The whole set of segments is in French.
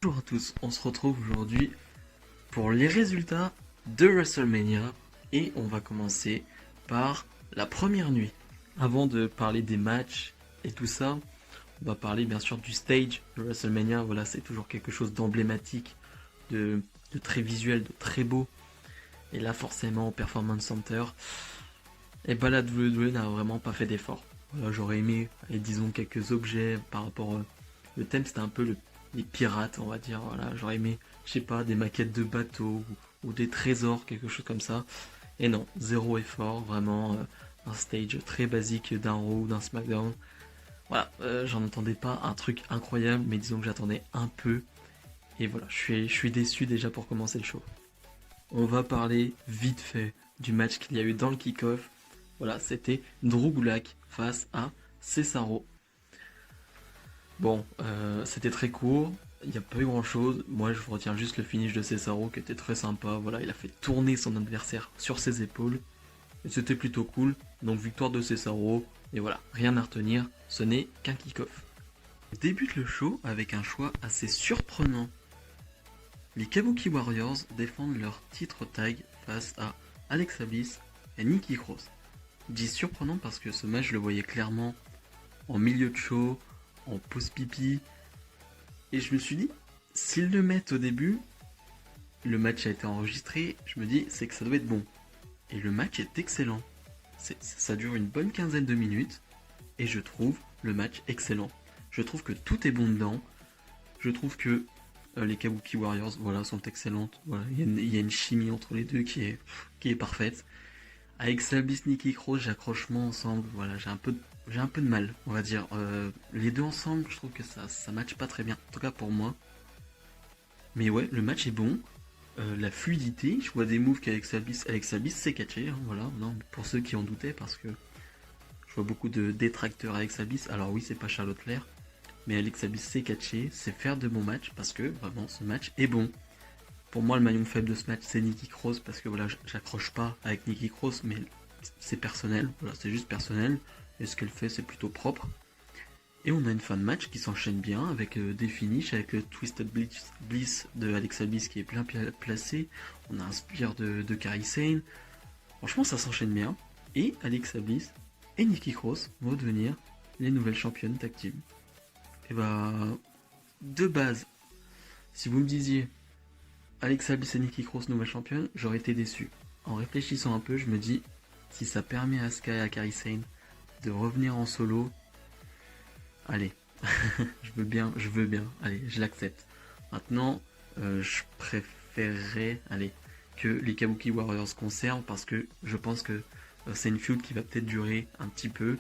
Bonjour à tous, on se retrouve aujourd'hui pour les résultats de WrestleMania et on va commencer par la première nuit. Avant de parler des matchs et tout ça, on va parler bien sûr du stage de WrestleMania. Voilà, c'est toujours quelque chose d'emblématique, de très visuel, de très beau. Et là forcément au Performance Center, et bah la WWE n'a vraiment pas fait d'effort. Voilà, j'aurais aimé, disons quelques objets par rapport le thème c'était un peu les pirates, on va dire. Voilà, j'aurais aimé, je sais pas, des maquettes de bateaux ou des trésors, quelque chose comme ça. Et non, zéro effort, vraiment un stage très basique d'un Raw ou d'un SmackDown. Voilà, j'en attendais pas un truc incroyable, mais disons que j'attendais un peu. Et voilà, je suis déçu déjà pour commencer le show. On va parler vite fait du match qu'il y a eu dans le kick-off. Voilà, c'était Drew Gulak face à Cesaro. Bon, c'était très court, il n'y a pas eu grand chose. Moi, je retiens juste le finish de Cesaro qui était très sympa. Voilà, il a fait tourner son adversaire sur ses épaules. Et c'était plutôt cool. Donc, victoire de Cesaro. Et voilà, rien à retenir, ce n'est qu'un kick-off. On débute le show avec un choix assez surprenant. Les Kabuki Warriors défendent leur titre tag face à Alexa Bliss et Nikki Cross. Je dis surprenant parce que ce match, je le voyais clairement en milieu de show, en pause pipi. Et je me suis dit, s'ils le mettent au début, le match a été enregistré, je me dis, c'est que ça doit être bon. Et le match est excellent. Ça dure une bonne quinzaine de minutes. Et je trouve le match excellent. Je trouve que tout est bon dedans. Je trouve que les Kabuki Warriors voilà, sont excellentes. Voilà, il y a une chimie entre les deux qui est parfaite. Avec Selbis, Nikki Cross, j'accroche moins ensemble. Voilà, j'ai un peu de mal, on va dire. Les deux ensemble, je trouve que ça matche pas très bien. En tout cas pour moi. Mais ouais, le match est bon. La fluidité, je vois des moves qu'Alexa Bliss sait catcher. Hein, voilà, non, pour ceux qui en doutaient, parce que je vois beaucoup de détracteurs Alexa Bliss. Alors oui, c'est pas Charlotte Flair, mais Alexa Bliss sait catcher, sait faire de bons matchs, parce que vraiment, ce match est bon. Pour moi, le maillon faible de ce match, c'est Nikki Cross, parce que voilà, j'accroche pas avec Nikki Cross, mais c'est personnel, voilà, c'est juste personnel, et ce qu'elle fait, c'est plutôt propre. Et on a une fin de match qui s'enchaîne bien, avec des finishes, avec le Twisted Bliss de Alexa Bliss qui est bien placé, on a un spear de Kairi Sane, franchement ça s'enchaîne bien, et Alexa Bliss et Nikki Cross vont devenir les nouvelles championnes tag team. Et bah, de base, si vous me disiez Alexa Bliss et Nikki Cross nouvelle championne, j'aurais été déçu. En réfléchissant un peu, je me dis, si ça permet à Asuka et à Kairi Sane de revenir en solo, allez, je veux bien, allez, je l'accepte. Maintenant, je préférerais, allez, que les Kabuki Warriors conservent parce que je pense que c'est une feud qui va peut-être durer un petit peu.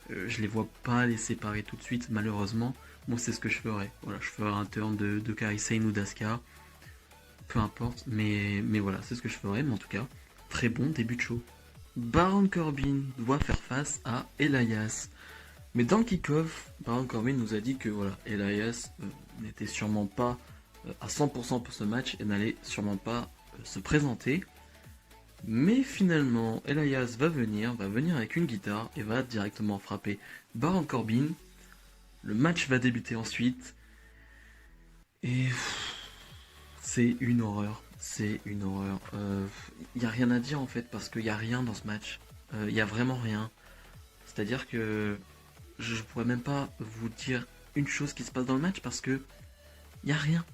Je les vois pas les séparer tout de suite, malheureusement. Moi, c'est ce que je ferais. Voilà, je ferais un turn de Kairi Sane ou d'Asuka. Peu importe, mais voilà, c'est ce que je ferais. Mais en tout cas, très bon début de show. Baron Corbin doit faire face à Elias. Mais dans le kick-off, Baron Corbin nous a dit que voilà, Elias n'était sûrement pas à 100% pour ce match et n'allait sûrement pas se présenter. Mais finalement, Elias va venir avec une guitare et va directement frapper Baron Corbin. Le match va débuter ensuite. Et c'est une horreur. C'est une horreur. Il n'y a rien à dire en fait parce qu'il n'y a rien dans ce match. Il n'y a vraiment rien. C'est-à-dire que je pourrais même pas vous dire une chose qui se passe dans le match parce que il y a rien.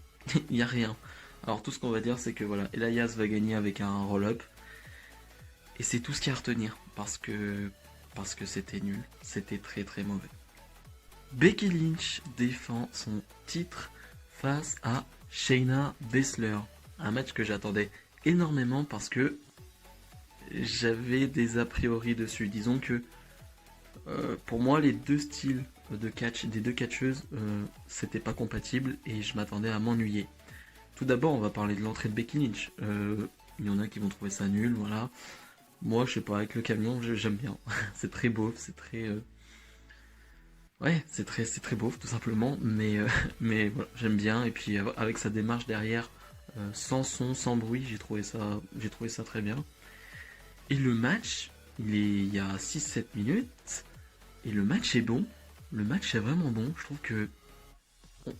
Il y a rien. Alors tout ce qu'on va dire c'est que voilà, Elias va gagner avec un roll-up et c'est tout ce qu'il y a à retenir parce que c'était nul, c'était très très mauvais. Becky Lynch défend son titre face à Shayna Baszler. Un match que j'attendais énormément parce que j'avais des a priori dessus. Disons que pour moi, les deux styles de catch des deux catcheuses, c'était pas compatible et je m'attendais à m'ennuyer. Tout d'abord, on va parler de l'entrée de Becky Lynch. Il y en a qui vont trouver ça nul, voilà. Moi, je sais pas, avec le camion, j'aime bien. C'est très beau, c'est très. Ouais, c'est très beau, tout simplement. Mais, mais voilà, j'aime bien. Et puis, avec sa démarche derrière, sans son, sans bruit, j'ai trouvé ça très bien. Et le match, il y a 6-7 minutes. Et le match est bon. Le match est vraiment bon. Je trouve que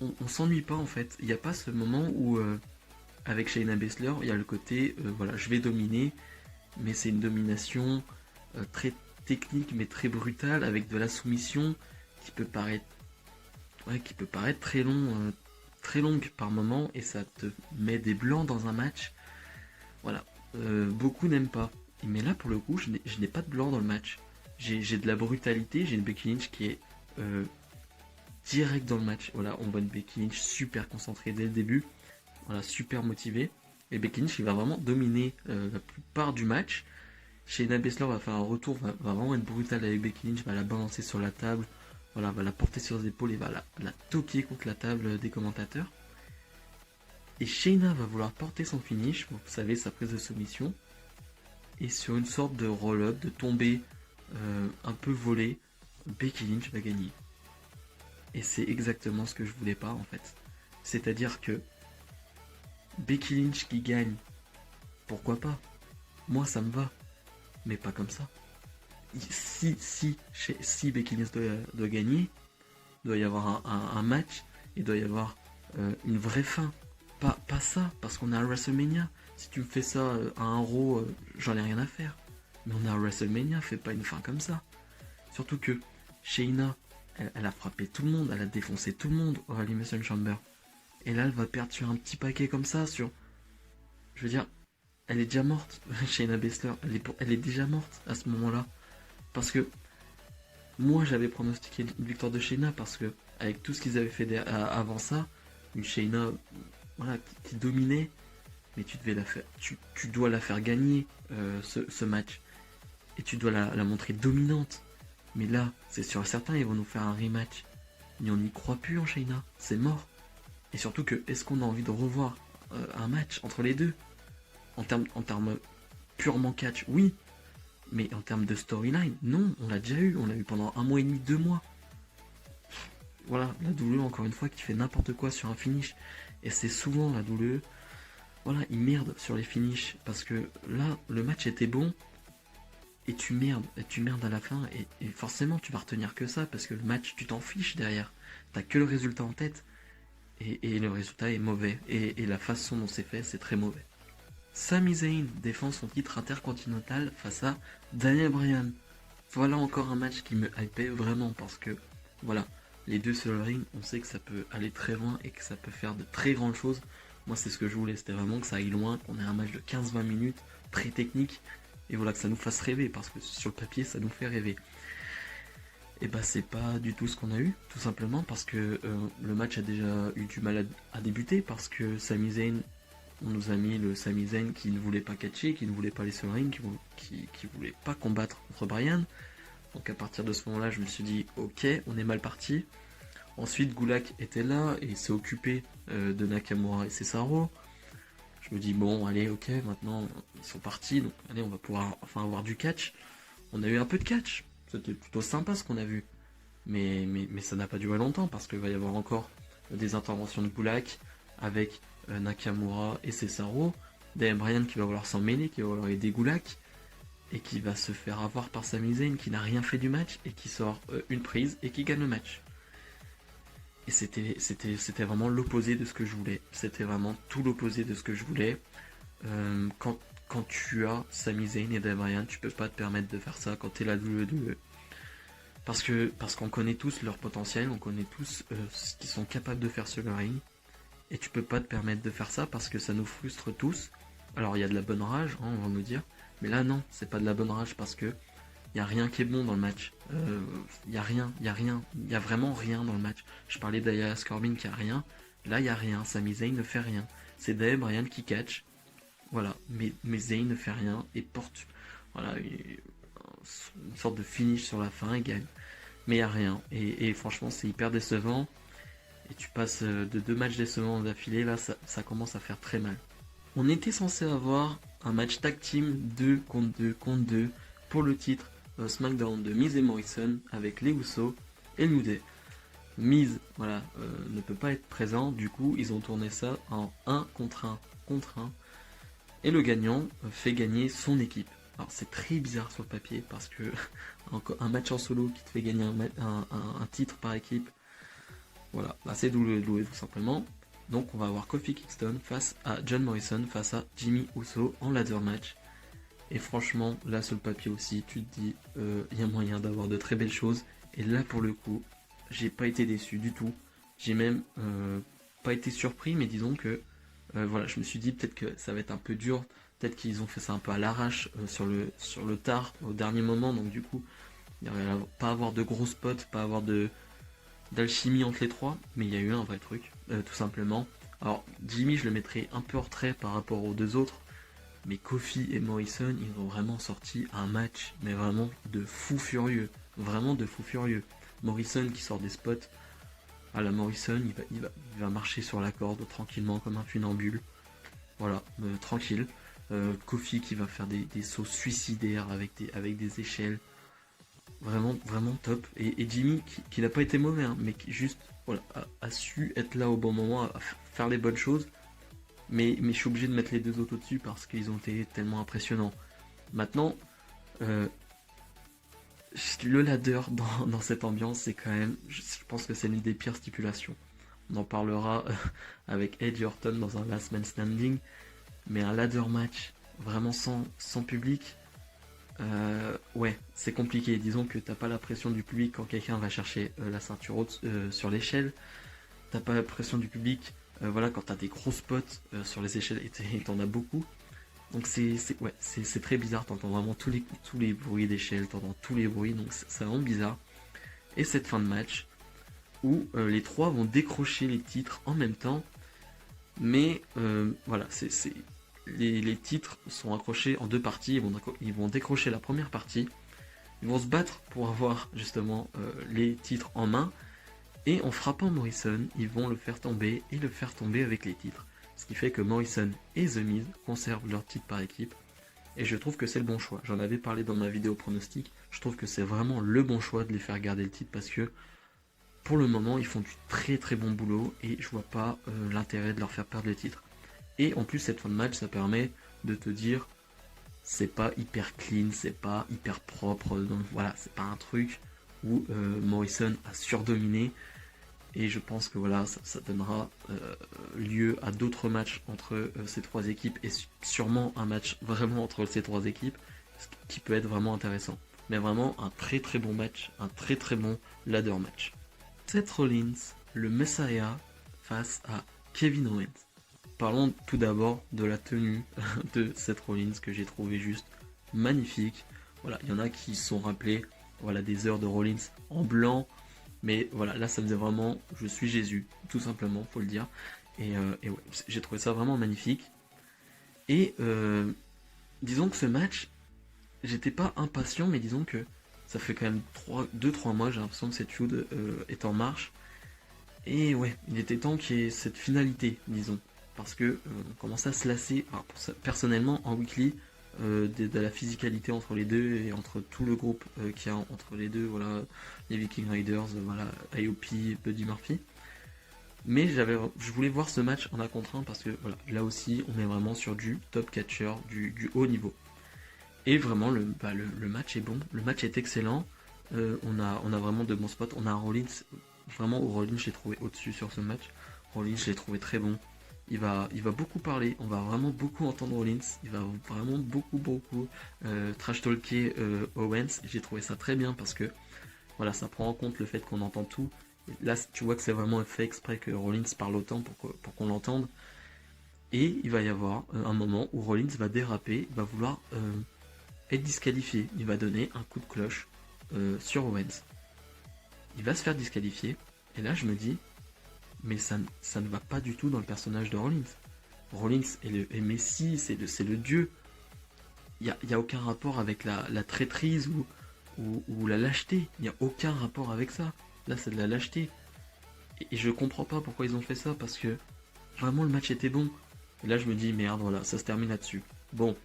on s'ennuie pas en fait. Il n'y a pas ce moment où avec Shayna Baszler, il y a le côté voilà, je vais dominer, mais c'est une domination très technique mais très brutale avec de la soumission qui peut paraître très longue par moment et ça te met des blancs dans un match. Voilà, beaucoup n'aiment pas. Mais là pour le coup, je n'ai pas de blanc dans le match. J'ai de la brutalité, j'ai une Becky Lynch qui est direct dans le match. Voilà, on voit une Becky Lynch super concentrée dès le début, voilà, super motivée. Et Becky Lynch, il va vraiment dominer la plupart du match. Shayna Baszler va faire un retour, va vraiment être brutal avec Becky Lynch, va la balancer sur la table, voilà, va la porter sur les épaules et va la toquer contre la table des commentateurs. Et Shayna va vouloir porter son finish, vous savez, sa prise de soumission. Et sur une sorte de roll-up, de tombée un peu volée, Becky Lynch va gagner. Et c'est exactement ce que je voulais pas en fait. C'est-à-dire que Becky Lynch qui gagne, pourquoi pas? Moi ça me va, mais pas comme ça. Si Becky Lynch doit gagner, il doit y avoir un match, il doit y avoir une vraie fin. Pas ça, parce qu'on est à WrestleMania. Si tu me fais ça à un Raw, j'en ai rien à faire. Mais on est à WrestleMania, fais pas une fin comme ça. Surtout que Shayna, elle a frappé tout le monde, elle a défoncé tout le monde au Elimination Chamber. Et là, elle va perdre sur un petit paquet comme ça, sur... Je veux dire, elle est déjà morte, Shayna Baszler. Elle est déjà morte à ce moment-là. Parce que moi, j'avais pronostiqué une victoire de Shayna, parce que avec tout ce qu'ils avaient fait avant ça, une Shayna voilà, qui dominait, mais tu devais la faire, tu dois la faire gagner ce match. Et tu dois la montrer dominante. Mais là, c'est sûr et certain, ils vont nous faire un rematch. Mais on n'y croit plus en Shayna, c'est mort. Et surtout que, est-ce qu'on a envie de revoir un match entre les deux en termes purement catch, oui. Mais en termes de storyline, non, on l'a déjà eu. On l'a eu pendant 1 mois et demi, 2 mois. Voilà, la WWE, encore une fois, qui fait n'importe quoi sur un finish. Et c'est souvent la WWE, voilà, ils merdent sur les finishes. Parce que là, le match était bon. Et tu merdes à la fin. Et forcément, tu vas retenir que ça. Parce que le match, tu t'en fiches derrière. T'as que le résultat en tête. Et le résultat est mauvais. Et la façon dont c'est fait, c'est très mauvais. Sami Zayn défend son titre intercontinental face à Daniel Bryan. Voilà encore un match qui me hypait vraiment parce que, voilà, les deux sur le ring, on sait que ça peut aller très loin et que ça peut faire de très grandes choses. Moi, c'est ce que je voulais, c'était vraiment que ça aille loin, qu'on ait un match de 15-20 minutes, très technique, et voilà, que ça nous fasse rêver, parce que sur le papier, ça nous fait rêver. Et bah, c'est pas du tout ce qu'on a eu, tout simplement, parce que le match a déjà eu du mal à débuter, parce que Sami Zayn, on nous a mis le Sami Zayn qui ne voulait pas catcher, qui ne voulait pas aller sur le ring, qui voulait pas combattre contre Bryan. Donc à partir de ce moment-là, je me suis dit, ok, on est mal parti. Ensuite, Gulak était là et il s'est occupé de Nakamura et Cesaro. Je me dis, bon, allez, ok, maintenant ils sont partis, donc allez, on va pouvoir enfin avoir du catch. On a eu un peu de catch, c'était plutôt sympa ce qu'on a vu. Mais ça n'a pas duré longtemps parce qu'il va y avoir encore des interventions de Gulak avec Nakamura et Cesaro. Daniel Bryan qui va vouloir s'en mêler, qui va vouloir aider Gulak. Et qui va se faire avoir par Sami Zayn qui n'a rien fait du match et qui sort une prise et qui gagne le match. Et c'était vraiment l'opposé de ce que je voulais. C'était vraiment tout l'opposé de ce que je voulais. Quand tu as Sami Zayn et Daniel Bryan, tu peux pas te permettre de faire ça quand tu es la WWE. Parce qu'on connaît tous leur potentiel, on connaît tous ce qu'ils sont capables de faire sur le ring. Et tu peux pas te permettre de faire ça parce que ça nous frustre tous. Alors il y a de la bonne rage, hein, on va nous dire. Mais là non, c'est pas de la bonne rage parce que y a rien qui est bon dans le match. Y a rien, y a vraiment rien dans le match. Je parlais d'Alias Corbin qui a rien. Là y a rien, Sami Zayn ne fait rien. C'est Daniel Bryan qui catch. Voilà, mais Zayn ne fait rien et porte voilà, une sorte de finish sur la fin et gagne. Mais y a rien. Et franchement c'est hyper décevant. Et tu passes de 2 matchs décevants d'affilée, là ça commence à faire très mal. On était censé avoir un match tag team 2 contre 2 pour le titre SmackDown de Miz et Morrison avec les Usos et le New Day. Miz voilà, ne peut pas être présent, du coup ils ont tourné ça en 1 contre 1 contre 1 et le gagnant fait gagner son équipe. Alors c'est très bizarre sur le papier parce que un match en solo qui te fait gagner un titre par équipe, Voilà, assez douloureux tout simplement. Donc on va avoir Kofi Kingston face à John Morrison, face à Jimmy Uso en ladder match. Et franchement, là sur le papier aussi, tu te dis, il y a moyen d'avoir de très belles choses. Et là pour le coup, j'ai pas été déçu du tout. J'ai même pas été surpris, mais disons que voilà, je me suis dit peut-être que ça va être un peu dur. Peut-être qu'ils ont fait ça un peu à l'arrache sur le tard, au dernier moment. Donc du coup, il n'y aurait pas avoir de gros spots, pas avoir d'alchimie entre les trois. Mais il y a eu un vrai truc, tout simplement. Alors Jimmy, je le mettrais un peu en retrait par rapport aux deux autres. Mais Kofi et Morrison, ils ont vraiment sorti un match, mais vraiment de fou furieux. Vraiment de fou furieux. Morrison qui sort des spots. À la Morrison, il va marcher sur la corde tranquillement comme un funambule. Voilà, tranquille. Kofi qui va faire des sauts suicidaires avec des échelles. Vraiment, vraiment top. Et Jimmy qui n'a pas été mauvais, hein, mais qui juste voilà, a su être là au bon moment, à faire les bonnes choses. Mais je suis obligé de mettre les deux autres au-dessus parce qu'ils ont été tellement impressionnants. Maintenant, le ladder dans cette ambiance, c'est quand même, je pense que c'est l'une des pires stipulations. On en parlera avec Edge et Orton dans un Last Man Standing, mais un ladder match vraiment sans public, ouais, c'est compliqué. Disons que t'as pas la pression du public quand quelqu'un va chercher la ceinture haute sur l'échelle. T'as pas la pression du public, voilà, quand t'as des gros spots sur les échelles et t'en as beaucoup. Donc ouais, c'est très bizarre, t'entends vraiment tous les bruits d'échelle, t'entends tous les bruits, donc c'est vraiment bizarre. Et cette fin de match, où les trois vont décrocher les titres en même temps, mais voilà, les titres sont accrochés en deux parties, ils vont décrocher la première partie, ils vont se battre pour avoir justement les titres en main, et en frappant Morrison, ils vont le faire tomber et le faire tomber avec les titres. Ce qui fait que Morrison et The Miz conservent leur titre par équipe. Et je trouve que c'est le bon choix. J'en avais parlé dans ma vidéo pronostic. Je trouve que c'est vraiment le bon choix de les faire garder le titre parce que pour le moment, ils font du très très bon boulot et je vois pas l'intérêt de leur faire perdre le titre. Et en plus, cette fin de match, ça permet de te dire c'est pas hyper clean, c'est pas hyper propre. Donc voilà, c'est pas un truc où Morrison a surdominé. Et je pense que voilà, ça donnera lieu à d'autres matchs entre ces trois équipes et sûrement un match vraiment entre ces trois équipes, ce qui peut être vraiment intéressant. Mais vraiment un très très bon match, un très très bon ladder match. Seth Rollins, le Messiah, face à Kevin Owens. Parlons tout d'abord de la tenue de Seth Rollins que j'ai trouvé juste magnifique. Voilà, il y en a qui se sont rappelés voilà, des heures de Rollins en blanc. Mais voilà, là ça faisait vraiment, je suis Jésus, tout simplement, faut le dire. Et ouais, j'ai trouvé ça vraiment magnifique. Et disons que ce match, j'étais pas impatient, mais disons que ça fait quand même 2-3 mois, j'ai l'impression que cette feud est en marche. Et ouais, il était temps qu'il y ait cette finalité, disons. Parce que on commençait à se lasser, alors, personnellement, en weekly, de la physicalité entre les deux et entre tout le groupe qu'il y a entre les deux, voilà, les Viking Raiders, voilà, IOP, Buddy Murphy. Mais je voulais voir ce match en 1 contre 1 parce que voilà, là aussi on est vraiment sur du top catcher, du haut niveau. Et vraiment le match est bon, le match est excellent. On a vraiment de bons spots. On a un Rollins, vraiment Rollins je l'ai trouvé au-dessus sur ce match. Rollins je l'ai trouvé très bon. Il va beaucoup parler, on va vraiment beaucoup entendre Rollins, il va vraiment beaucoup trash talker Owens. J'ai trouvé ça très bien parce que voilà, ça prend en compte le fait qu'on entend tout. Et là, tu vois que c'est vraiment fait exprès que Rollins parle autant pour qu'on l'entende. Et il va y avoir un moment où Rollins va déraper, il va vouloir être disqualifié. Il va donner un coup de cloche sur Owens. Il va se faire disqualifier. Et là, je me dis, mais ça ne va pas du tout dans le personnage de Rollins. Rollins est Messi, c'est le dieu. Il n'y a aucun rapport avec la traîtrise ou la lâcheté. Il n'y a aucun rapport avec ça. Là, c'est de la lâcheté. Et je comprends pas pourquoi ils ont fait ça, parce que vraiment le match était bon. Et là, je me dis, merde, voilà, ça se termine là-dessus. Bon,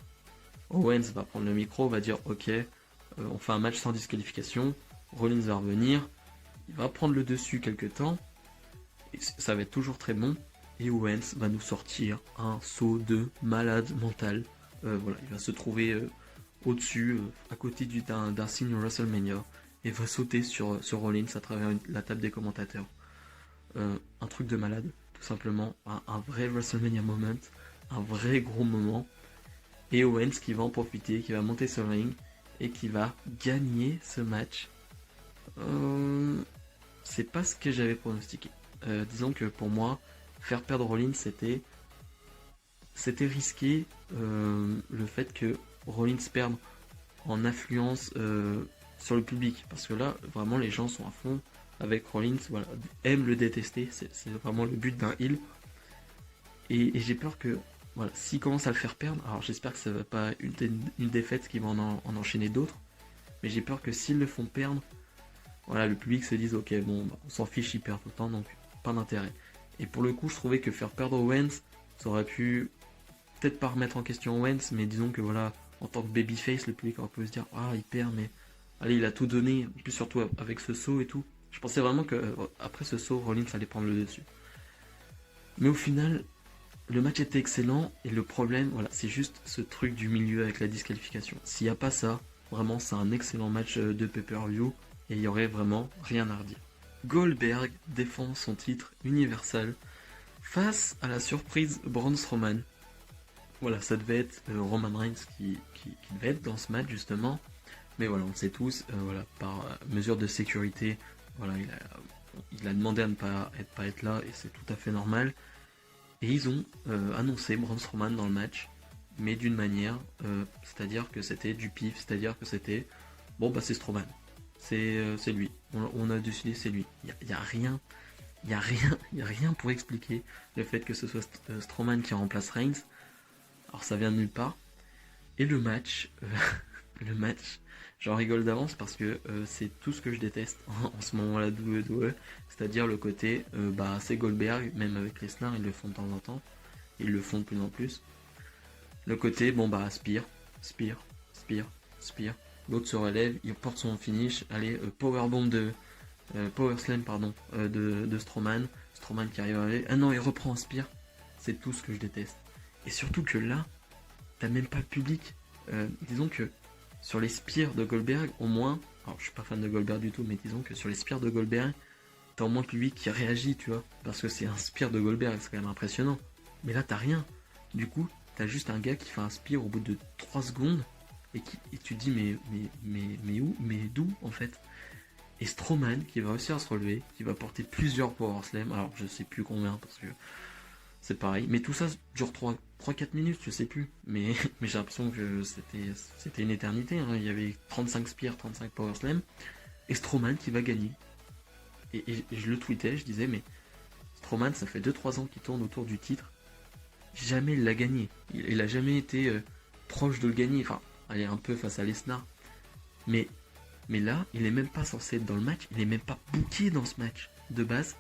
Owens va prendre le micro, va dire, ok, on fait un match sans disqualification. Rollins va revenir. Il va prendre le dessus quelques temps. Et ça va être toujours très bon. Et Owens va nous sortir un saut de malade mental. Voilà, il va se trouver au-dessus, à côté d'un signe WrestleMania, et va sauter sur Rollins à travers la table des commentateurs. un truc de malade, tout simplement, un vrai WrestleMania moment, un vrai gros moment, et Owens qui va en profiter, qui va monter sur le ring, et qui va gagner ce match. C'est pas ce que j'avais pronostiqué. Disons que pour moi, faire perdre Rollins, c'était risqué, le fait que Rollins perde en influence sur le public, parce que là vraiment les gens sont à fond avec Rollins, voilà, aiment le détester, c'est vraiment le but d'un heel, et j'ai peur que voilà, s'il commence à le faire perdre, alors j'espère que ça va pas une défaite qui va en enchaîner d'autres, mais j'ai peur que s'ils le font perdre, voilà, le public se dise ok bon bah, on s'en fiche, il perd tout le temps, donc pas d'intérêt. Et pour le coup je trouvais que faire perdre Owens, ça aurait pu peut-être pas remettre en question Owens, mais disons que voilà, en tant que babyface, le public peut se dire ah il perd, mais allez il a tout donné, en plus surtout avec ce saut et tout. Je pensais vraiment que après ce saut, Rollins allait prendre le dessus. Mais au final, le match était excellent et le problème, voilà, c'est juste ce truc du milieu avec la disqualification. S'il n'y a pas ça, vraiment c'est un excellent match de pay-per-view et il y aurait vraiment rien à redire. Goldberg défend son titre universal face à la surprise Braun Strowman. Voilà, ça devait être Roman Reigns qui devait être dans ce match justement. Mais voilà, on le sait tous, voilà, par mesure de sécurité, voilà, il a demandé à ne pas être là et c'est tout à fait normal. Et ils ont annoncé Braun Strowman dans le match, mais d'une manière, c'est-à-dire que c'était du pif, c'est-à-dire que c'était bon bah c'est Strowman, c'est lui, on a décidé c'est lui. Il y a rien, il y a rien pour expliquer le fait que ce soit Strowman qui remplace Reigns. Alors ça vient de nulle part. Et le match, le match, j'en rigole d'avance parce que c'est tout ce que je déteste en ce moment-là de WWE, c'est-à-dire le côté, bah c'est Goldberg, même avec Lesnar, ils le font de temps en temps, ils le font de plus en plus. Le côté, bon bah Spear, Spear, Spear, Spear, l'autre se relève, il porte son finish, allez, powerbomb Power Slam pardon, de Strowman, Strowman qui arrive à aller, ah non il reprend un Spear, c'est tout ce que je déteste. Et surtout que là, t'as même pas le public. Disons que sur les spears de Goldberg, au moins, alors je suis pas fan de Goldberg du tout, mais disons que sur les spears de Goldberg, t'as au moins le public qui réagit, tu vois, parce que c'est un spear de Goldberg, c'est quand même impressionnant. Mais là, t'as rien. Du coup, t'as juste un gars qui fait un spear au bout de 3 secondes, et tu te dis, mais où, mais d'où, en fait. Et Strowman, qui va réussir à se relever, qui va porter plusieurs Power Slam, alors je sais plus combien, parce que c'est pareil. Mais tout ça dure 3-4 minutes, je sais plus. Mais j'ai l'impression que c'était une éternité. Hein. Il y avait 35 spears, 35 power slam. Et Strowman qui va gagner. Et je le tweetais, je disais, mais Strowman, ça fait 2-3 ans qu'il tourne autour du titre. Jamais il l'a gagné. Il a jamais été proche de le gagner. Enfin, allez, un peu face à Lesnar. Mais là, il est même pas censé être dans le match. Il est même pas booké dans ce match. De base,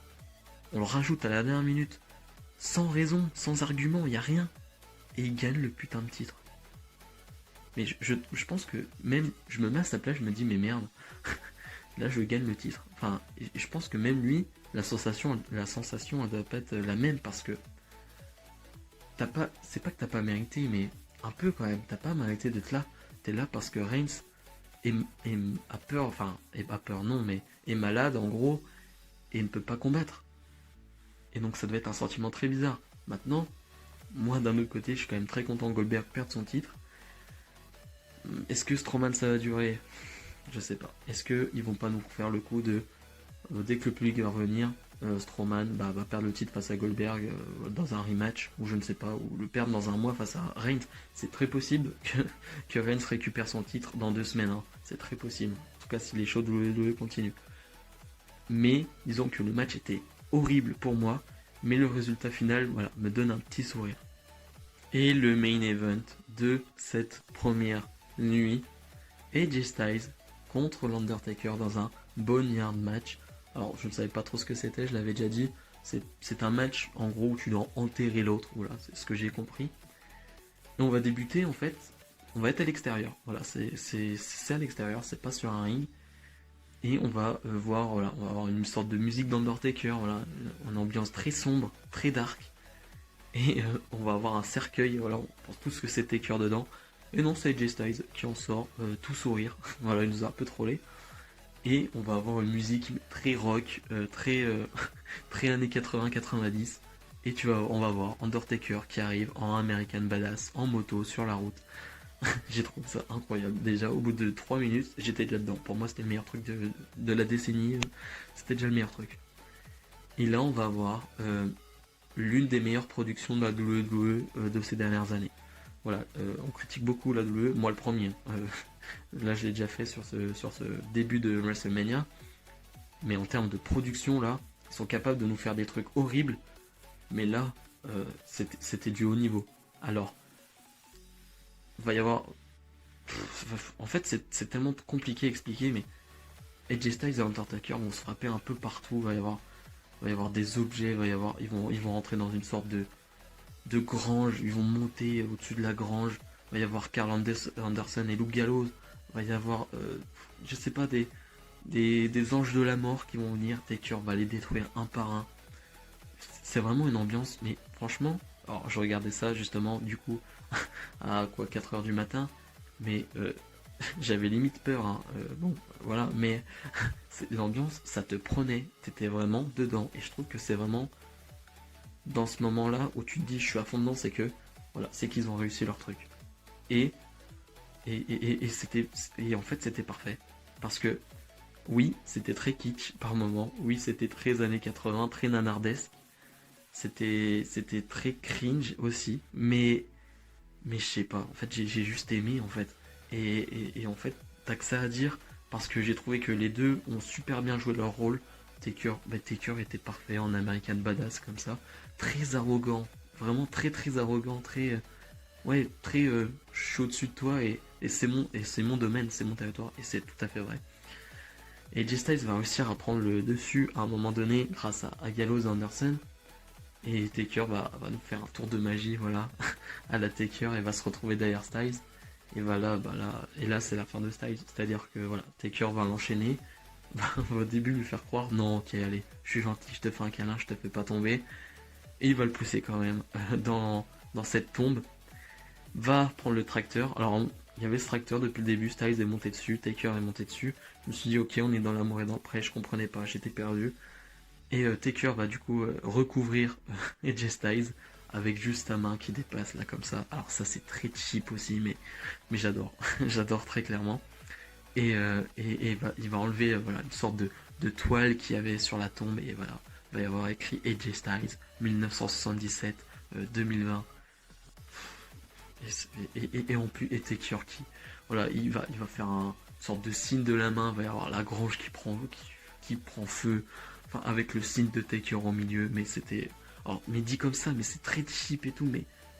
on le rajoute à la dernière minute. Sans raison, sans argument, il n'y a rien. Et il gagne le putain de titre. Mais je pense que même, je me mets à sa place, je me dis, mais merde, là je gagne le titre. Enfin, je pense que même lui, la sensation elle doit pas être la même parce que c'est pas que t'as pas mérité, mais un peu quand même, t'as pas mérité d'être là. T'es là parce que Reigns a peur, enfin, et pas peur non, mais est malade en gros, et ne peut pas combattre. Et donc ça devait être un sentiment très bizarre. Maintenant, moi d'un autre côté, je suis quand même très content que Goldberg perde son titre. Est-ce que Strowman ça va durer? Je sais pas. Est-ce qu'ils vont pas nous faire le coup de dès que le public va revenir, Strowman va perdre le titre face à Goldberg dans un rematch, ou je ne sais pas, ou le perdre dans un mois face à Reigns. C'est très possible que Reigns récupère son titre dans 2 semaines. Hein. C'est très possible. En tout cas si les shows de WWE continuent. Mais disons que le match était horrible pour moi, mais le résultat final voilà, me donne un petit sourire. Et le main event de cette première nuit, AJ Styles contre l'Undertaker dans un Boneyard match. Alors je ne savais pas trop ce que c'était, je l'avais déjà dit. C'est un match en gros où tu dois enterrer l'autre, voilà, c'est ce que j'ai compris. Et on va débuter en fait, on va être à l'extérieur, voilà, c'est à l'extérieur, c'est pas sur un ring. Et on va voir, voilà, on va avoir une sorte de musique d'Undertaker, voilà, une ambiance très sombre, très dark. Et on va avoir un cercueil, voilà, on pense tous que c'était cœur dedans. Et non, c'est AJ Styles qui en sort tout sourire. Voilà, il nous a un peu trollé. Et on va avoir une musique très rock, très années 80-90. Et on va voir Undertaker qui arrive en American Badass, en moto, sur la route. J'ai trouvé ça incroyable. Déjà, au bout de 3 minutes, j'étais déjà dedans. Pour moi, c'était le meilleur truc de la décennie. C'était déjà le meilleur truc. Et là, on va avoir l'une des meilleures productions de la WWE de ces dernières années. Voilà, on critique beaucoup la WWE, moi le premier. Là, je l'ai déjà fait sur ce début de WrestleMania. Mais en termes de production, là, ils sont capables de nous faire des trucs horribles. Mais là, c'était du haut niveau. Alors, il va y avoir... En fait, c'est tellement compliqué à expliquer, mais AJ Styles et Undertaker vont se frapper un peu partout. Il va y avoir des objets, ils vont rentrer dans une sorte de grange, ils vont monter au-dessus de la grange. Il va y avoir Carl Anderson et Luke Gallows. Il va y avoir, je sais pas, des anges de la mort qui vont venir. Taker va les détruire un par un. C'est vraiment une ambiance, mais franchement, alors je regardais ça justement, du coup, à quoi 4 heures du matin, mais j'avais limite peur, hein. Bon, voilà, mais l'ambiance, ça te prenait, t'étais vraiment dedans, et je trouve que c'est vraiment dans ce moment-là où tu te dis je suis à fond dedans, c'est que voilà, c'est qu'ils ont réussi leur truc. Et et en fait c'était parfait. Parce que oui, c'était très kitsch par moment, oui, c'était très années 80, très nanardesque. C'était très cringe aussi, mais je sais pas, en fait j'ai juste aimé en fait. Et en fait, t'as que ça à dire parce que j'ai trouvé que les deux ont super bien joué leur rôle. Taker était parfait en American Badass comme ça, très arrogant, vraiment très arrogant, ouais, très je suis au-dessus de toi et c'est mon domaine, c'est mon territoire et c'est tout à fait vrai. Et J Styles va réussir à prendre le dessus à un moment donné grâce à Gallows et Anderson. Et Taker va nous faire un tour de magie, voilà, à la Taker et va se retrouver derrière Styles. Et voilà, et là c'est la fin de Styles, c'est-à-dire que voilà, Taker va l'enchaîner, va au début lui faire croire, non, ok, allez, je suis gentil, je te fais un câlin, je te fais pas tomber. Et il va le pousser quand même dans cette tombe, va prendre le tracteur. Alors il y avait ce tracteur depuis le début, Styles est monté dessus, Taker est monté dessus. Je me suis dit, ok, on est dans l'amour et dans le prêt, je comprenais pas, j'étais perdu. Et Taker va du coup recouvrir AJ Styles avec juste sa main qui dépasse là comme ça. Alors ça c'est très cheap aussi, mais j'adore, j'adore très clairement. Il va enlever voilà, une sorte de toile qu'il y avait sur la tombe et voilà, il va y avoir écrit AJ Styles 1977 2020 et en plus et Taker qui voilà il va faire un sorte de signe de la main, il va y avoir la grange qui prend feu, enfin avec le signe de Taker au milieu, mais c'était alors mais dit comme ça mais c'est très cheap et tout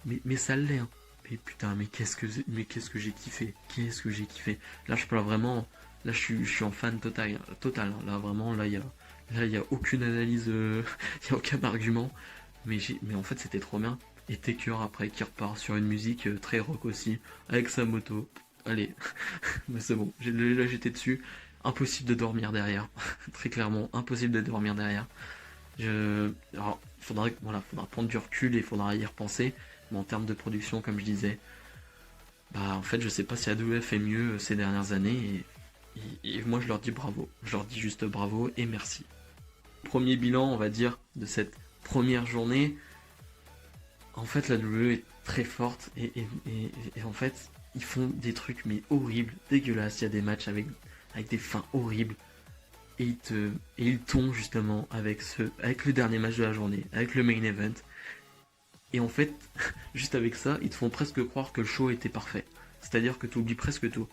mais ça l'est hein. Mais putain mais qu'est-ce que j'ai kiffé là je parle vraiment là je suis en fan total hein. Là vraiment là il y a aucune analyse il y a aucun argument mais en fait c'était trop bien. Et Taker après qui repart sur une musique très rock aussi, avec sa moto. Allez, mais c'est bon, là j'étais dessus. Impossible de dormir derrière. Très clairement, impossible de dormir derrière. Alors, faudra prendre du recul et il faudra y repenser. Mais en termes de production, comme je disais, bah en fait je sais pas si AWF fait mieux ces dernières années. Et moi je leur dis bravo. Je leur dis juste bravo et merci. Premier bilan, on va dire, de cette première journée. En fait, la WWE est très forte et en fait, ils font des trucs mais horribles, dégueulasses. Il y a des matchs avec des fins horribles et ils tombent justement avec le dernier match de la journée, avec le main event. Et en fait, juste avec ça, ils te font presque croire que le show était parfait. C'est-à-dire que tu oublies presque tout.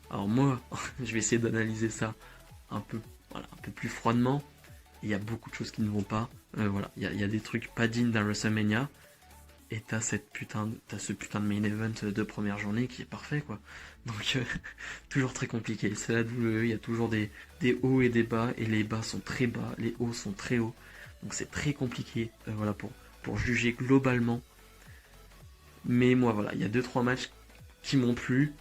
Alors moi, je vais essayer d'analyser ça un peu, voilà, un peu plus froidement. Il y a beaucoup de choses qui ne vont pas. Voilà, il y a des trucs pas dignes d'un WrestleMania. Et t'as ce putain de main event de première journée qui est parfait quoi. Donc toujours très compliqué. C'est la WWE, il y a toujours des hauts et des bas, et les bas sont très bas, les hauts sont très hauts. Donc c'est très compliqué voilà, pour juger globalement. Mais moi voilà, il y a 2-3 matchs qui m'ont plu,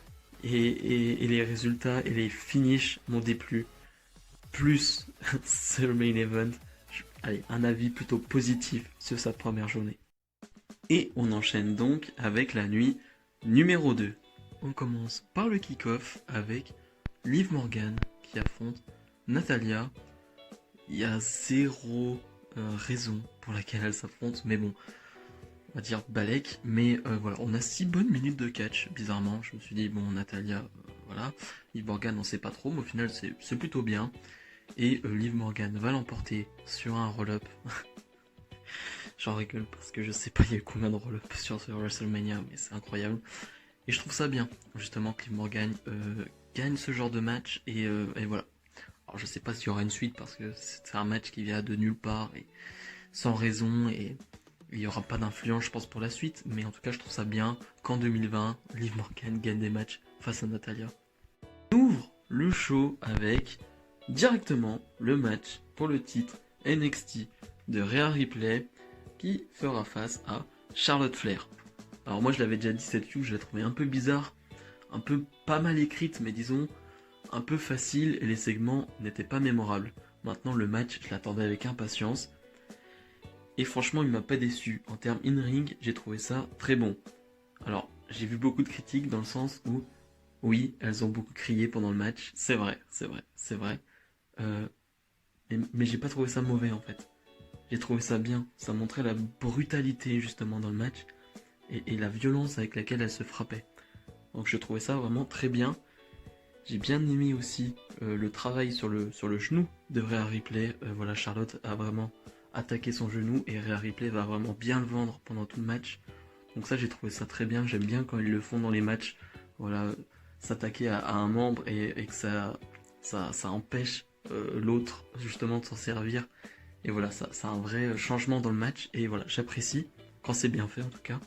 et les résultats et les finishes m'ont déplu. Plus ce main event, allez, un avis plutôt positif sur sa première journée. Et on enchaîne donc avec la nuit numéro 2. On commence par le kick-off avec Liv Morgan qui affronte Natalia, il y a zéro raison pour laquelle elle s'affronte, mais bon, on va dire Balek, mais voilà, on a 6 bonnes minutes de catch, bizarrement, je me suis dit, bon, Natalia, voilà, Liv Morgan, on sait pas trop, mais au final, c'est plutôt bien, et Liv Morgan va l'emporter sur un roll-up. J'en rigole parce que je sais pas il y a eu combien de roll-up sur ce WrestleMania, mais c'est incroyable. Et je trouve ça bien, justement, que Liv Morgan gagne ce genre de match, et voilà. Alors je sais pas s'il y aura une suite parce que c'est un match qui vient de nulle part et sans raison et il n'y aura pas d'influence je pense pour la suite, mais en tout cas je trouve ça bien qu'en 2020, Liv Morgan gagne des matchs face à Natalia. On ouvre le show avec directement le match pour le titre NXT de Rhea Ripley qui fera face à Charlotte Flair. Alors moi je l'avais déjà dit cette feud, je l'ai trouvé un peu bizarre, un peu pas mal écrite, mais disons un peu facile et les segments n'étaient pas mémorables. Maintenant le match, je l'attendais avec impatience. Et franchement, il m'a pas déçu. En termes in-ring, j'ai trouvé ça très bon. Alors, j'ai vu beaucoup de critiques dans le sens où, oui, elles ont beaucoup crié pendant le match. C'est vrai, c'est vrai, c'est vrai. Euh, mais j'ai pas trouvé ça mauvais en fait. J'ai trouvé ça bien. Ça montrait la brutalité justement dans le match et la violence avec laquelle elles se frappaient. Donc je trouvais ça vraiment très bien. J'ai bien aimé aussi le travail sur le genou de Rhea Ripley. Voilà, Charlotte a vraiment attaqué son genou et Rhea Ripley va vraiment bien le vendre pendant tout le match. Donc ça, j'ai trouvé ça très bien. J'aime bien quand ils le font dans les matchs. Voilà, s'attaquer à un membre et que ça empêche l'autre justement de s'en servir. Et voilà, ça a un vrai changement dans le match. Et voilà, j'apprécie quand c'est bien fait en tout cas.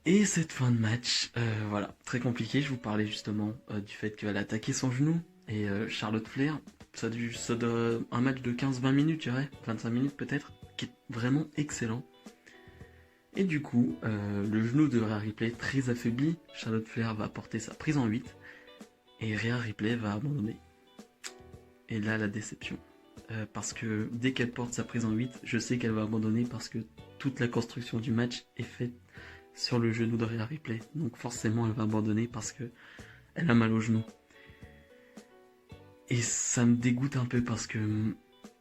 Et cette fin de match, voilà, très compliqué. Je vous parlais justement du fait qu'elle a attaqué son genou. Et Charlotte Flair, ça doit un match de 15-20 minutes, je dirais, 25 minutes peut-être, qui est vraiment excellent. Et du coup, le genou de Rhea Ripley très affaibli, Charlotte Flair va porter sa prise en 8 et Rhea Ripley va abandonner. Et là, la déception. Parce que dès qu'elle porte sa prise en 8, je sais qu'elle va abandonner parce que toute la construction du match est faite sur le genou de Rhea Ripley. Donc forcément, elle va abandonner parce que elle a mal au genou. Et ça me dégoûte un peu parce que,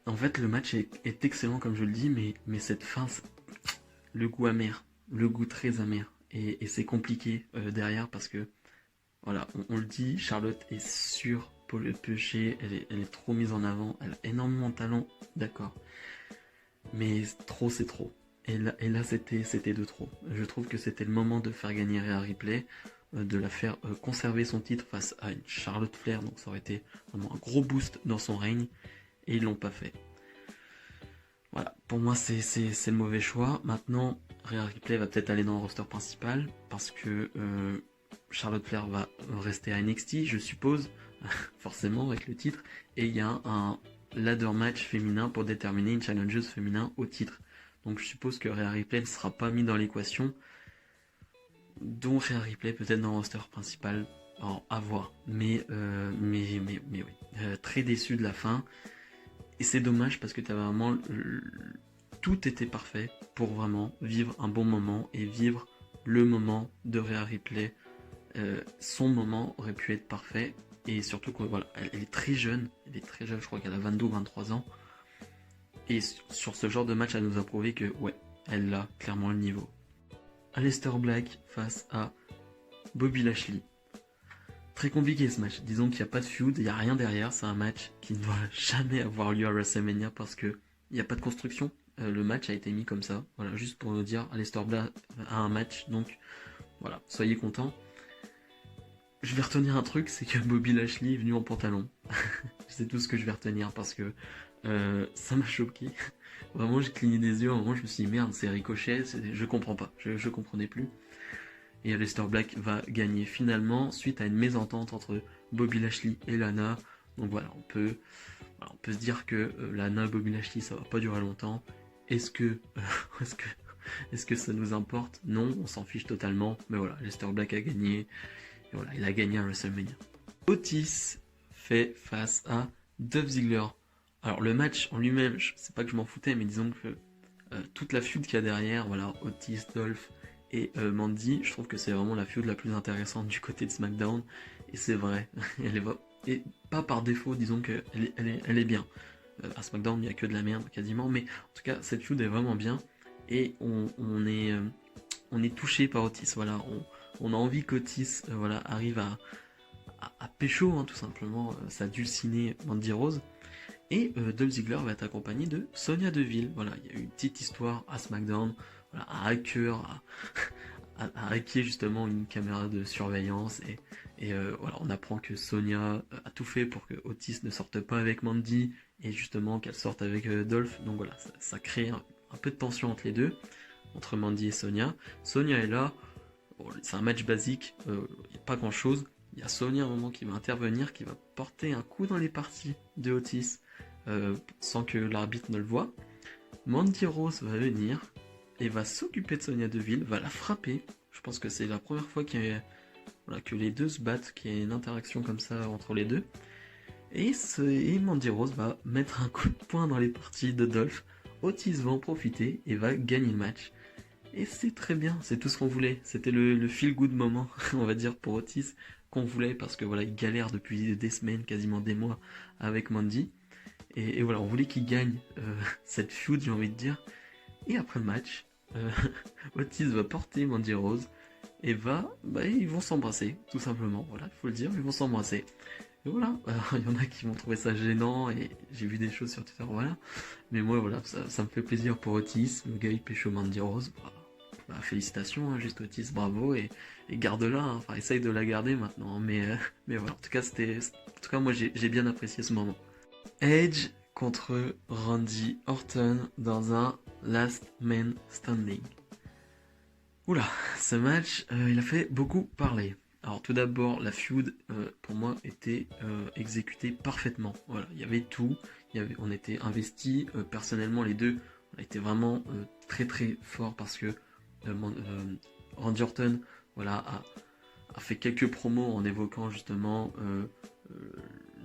en fait, le match est excellent comme je le dis, mais cette fin, le goût amer, le goût très amer. Et c'est compliqué derrière parce que, voilà, on le dit, Charlotte est sur pour le pêcher, elle est trop mise en avant, elle a énormément de talent, d'accord. Mais trop, c'est trop. Et là c'était de trop. Je trouve que c'était le moment de faire gagner Rhea Ripley, de la faire conserver son titre face à une Charlotte Flair, donc ça aurait été vraiment un gros boost dans son règne, et ils l'ont pas fait. Voilà, pour moi c'est le mauvais choix. Maintenant, Rhea Ripley va peut-être aller dans le roster principal, parce que Charlotte Flair va rester à NXT, je suppose, forcément avec le titre, et il y a un ladder match féminin pour déterminer une challengeuse féminin au titre. Donc je suppose que Rhea Ripley ne sera pas mis dans l'équation, dont Rhea Ripley peut-être dans le roster principal, alors à voir. Mais oui, très déçu de la fin. Et c'est dommage parce que t'avais vraiment tout était parfait pour vraiment vivre un bon moment et vivre le moment de Rhea Ripley. Son moment aurait pu être parfait et surtout que voilà, elle est très jeune, je crois qu'elle a 22 ou 23 ans. Et sur ce genre de match, elle nous a prouvé que ouais, elle a clairement le niveau. Aleister Black face à Bobby Lashley. Très compliqué ce match. Disons qu'il n'y a pas de feud, il n'y a rien derrière. C'est un match qui ne doit jamais avoir lieu à WrestleMania parce que il n'y a pas de construction. Le match a été mis comme ça. Voilà, juste pour nous dire, Aleister Black a un match. Donc voilà, soyez contents. Je vais retenir un truc, c'est que Bobby Lashley est venu en pantalon. C'est tout ce que je vais retenir parce que ça m'a choqué. Vraiment, j'ai cligné des yeux. À un moment, je me suis dit merde, c'est Ricochet. Je comprends pas. Je comprenais plus. Et Aleister Black va gagner finalement suite à une mésentente entre Bobby Lashley et Lana. Donc voilà, on peut se dire que Lana et Bobby Lashley ça va pas durer longtemps. Est-ce que est-ce que ça nous importe? Non, on s'en fiche totalement. Mais voilà, Aleister Black a gagné. Et voilà, il a gagné à WrestleMania. Otis fait face à Dolph Ziggler. Alors le match en lui-même, c'est pas que je m'en foutais, mais disons que toute la feud qu'il y a derrière, voilà, Otis, Dolph et Mandy, je trouve que c'est vraiment la feud la plus intéressante du côté de SmackDown. Et c'est vrai, et pas par défaut, disons qu'elle elle est bien. À SmackDown, il n'y a que de la merde quasiment, mais en tout cas, cette feud est vraiment bien, et on est touché par Otis, voilà, on a envie qu'Otis voilà, arrive à pécho, hein, tout simplement, ça dulciné Mandy Rose. Et Dolph Ziggler va être accompagné de Sonya Deville. Voilà, il y a eu une petite histoire à SmackDown, voilà, un hacker a hacké justement une caméra de surveillance, et voilà, on apprend que Sonya a tout fait pour que Otis ne sorte pas avec Mandy, et justement qu'elle sorte avec Dolph. Donc voilà, ça crée un peu de tension entre les deux, entre Mandy et Sonya. Sonya est là, bon, c'est un match basique, il n'y a pas grand chose. Il y a Sonya à un moment qui va intervenir, qui va porter un coup dans les parties de Otis sans que l'arbitre ne le voie. Mandy Rose va venir et va s'occuper de Sonya Deville, va la frapper. Je pense que c'est la première fois voilà, que les deux se battent, qu'il y a une interaction comme ça entre les deux. Et Mandy Rose va mettre un coup de poing dans les parties de Dolph. Otis va en profiter et va gagner le match. Et c'est très bien, c'est tout ce qu'on voulait. C'était le feel good moment, on va dire, pour Otis, qu'on voulait, parce que voilà, il galère depuis des semaines, quasiment des mois, avec Mandy. Et voilà, on voulait qu'il gagne cette feud, j'ai envie de dire. Et après le match, euh, Otis va porter Mandy Rose et ils vont s'embrasser, tout simplement. Voilà, il faut le dire, ils vont s'embrasser. Et voilà, il y en a qui vont trouver ça gênant, et j'ai vu des choses sur Twitter, voilà. Mais moi, voilà, ça me fait plaisir pour Otis. Le gars, il pécho Mandy Rose. Félicitations, hein, juste Otis, bravo, et garde-la, hein. Enfin, essaye de la garder maintenant. Mais voilà, en tout cas, moi, j'ai bien apprécié ce moment. Edge contre Randy Orton dans un Last Man Standing. Oula, ce match, il a fait beaucoup parler. Alors tout d'abord, la feud, pour moi, était exécutée parfaitement. Voilà, il y avait tout, on était investis. Personnellement, les deux, on a été vraiment très très forts, parce que Randy Orton, voilà, a fait quelques promos en évoquant justement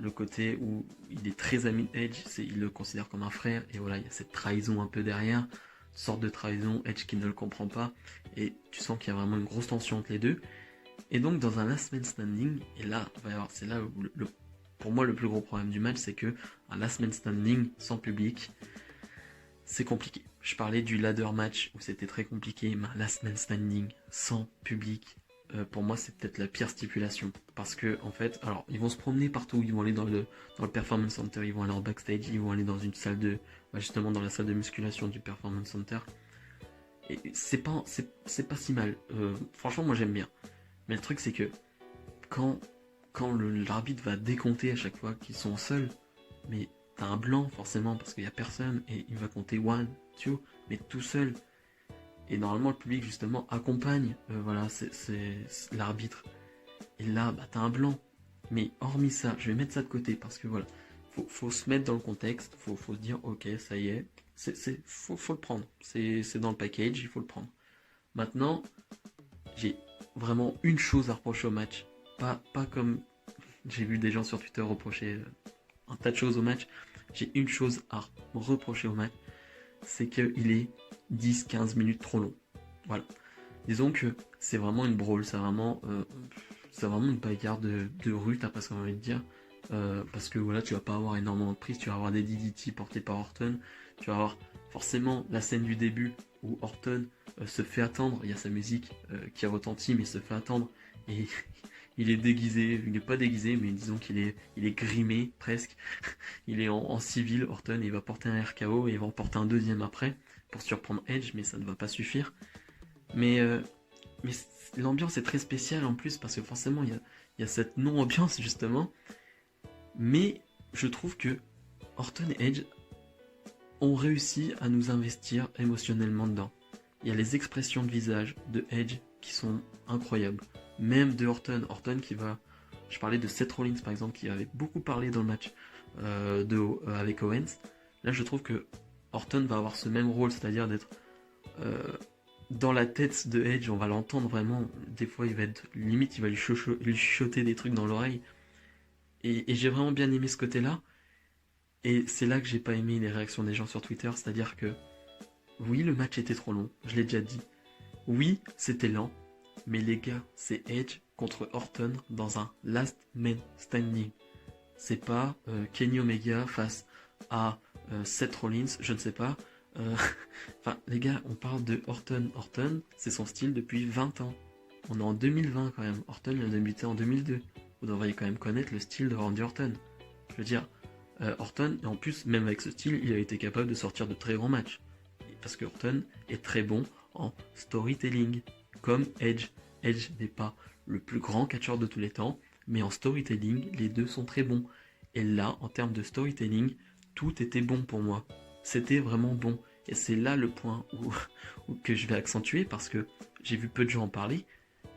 le côté où il est très ami Edge, il le considère comme un frère, et voilà, il y a cette trahison un peu derrière, une sorte de trahison, Edge qui ne le comprend pas, et tu sens qu'il y a vraiment une grosse tension entre les deux. Et donc dans un Last Man Standing, et là, c'est là où pour moi le plus gros problème du match, c'est que un Last Man Standing sans public, c'est compliqué. Je parlais du ladder match où c'était très compliqué, mais un Last Man Standing sans public, pour moi c'est peut-être la pire stipulation, parce que en fait, alors ils vont se promener partout, ils vont aller dans le performance center, ils vont aller en backstage, ils vont aller dans une salle justement dans la salle de musculation du performance center, et c'est pas si mal. Franchement, moi j'aime bien, mais le truc c'est que quand l'arbitre va décompter à chaque fois qu'ils sont seuls, mais t'as un blanc forcément parce qu'il y a personne, et il va compter one, two, mais tout seul. Et normalement le public justement accompagne, voilà, c'est l'arbitre. Et là, t'as un blanc. Mais hormis ça, je vais mettre ça de côté, parce que voilà, faut se mettre dans le contexte, faut se dire ok, ça y est, faut le prendre. C'est dans le package, il faut le prendre. Maintenant, j'ai vraiment une chose à reprocher au match. Pas comme j'ai vu des gens sur Twitter reprocher un tas de choses au match. J'ai une chose à reprocher au match, c'est qu'il est 10-15 minutes trop long. Voilà. Disons que c'est vraiment une brawl, c'est vraiment une bagarre de rue, t'as pas ce qu'on envie de dire. Parce que voilà, tu vas pas avoir énormément de prises, tu vas avoir des DDT portés par Orton, tu vas avoir forcément la scène du début où Orton se fait attendre, il y a sa musique qui retentit, mais il se fait attendre, et il est déguisé, il n'est pas déguisé, mais disons il est grimé presque, il est en civil, Orton, et il va porter un RKO, et il va en porter un deuxième après, pour surprendre Edge, mais ça ne va pas suffire. Mais, mais l'ambiance est très spéciale en plus, parce que forcément il y a cette non-ambiance justement. Mais je trouve que Orton et Edge ont réussi à nous investir émotionnellement dedans. Il y a les expressions de visage de Edge qui sont incroyables. Même de Orton qui va... Je parlais de Seth Rollins par exemple, qui avait beaucoup parlé dans le match avec Owens. Là je trouve que Orton va avoir ce même rôle, c'est-à-dire d'être dans la tête de Edge, on va l'entendre vraiment. Des fois il va être limite, il va lui chuchoter des trucs dans l'oreille. Et j'ai vraiment bien aimé ce côté-là. Et c'est là que j'ai pas aimé les réactions des gens sur Twitter, c'est-à-dire que oui, le match était trop long, je l'ai déjà dit. Oui, c'était lent, mais les gars, c'est Edge contre Orton dans un Last Man Standing. c'est pas Kenny Omega face à Seth Rollins, je ne sais pas. Euh, Enfin, les gars, on parle de Orton. Orton, c'est son style depuis 20 ans. On est en 2020 quand même. Orton, il a débuté en 2002. Vous devriez quand même connaître le style de Randy Orton. Je veux dire, Orton, et en plus, même avec ce style, il a été capable de sortir de très grands matchs. Parce que Orton est très bon en storytelling, comme Edge. Edge n'est pas le plus grand catcheur de tous les temps, mais en storytelling, les deux sont très bons. Et là, en termes de storytelling, tout était bon pour moi. C'était vraiment bon. Et c'est là le point que je vais accentuer parce que j'ai vu peu de gens en parler,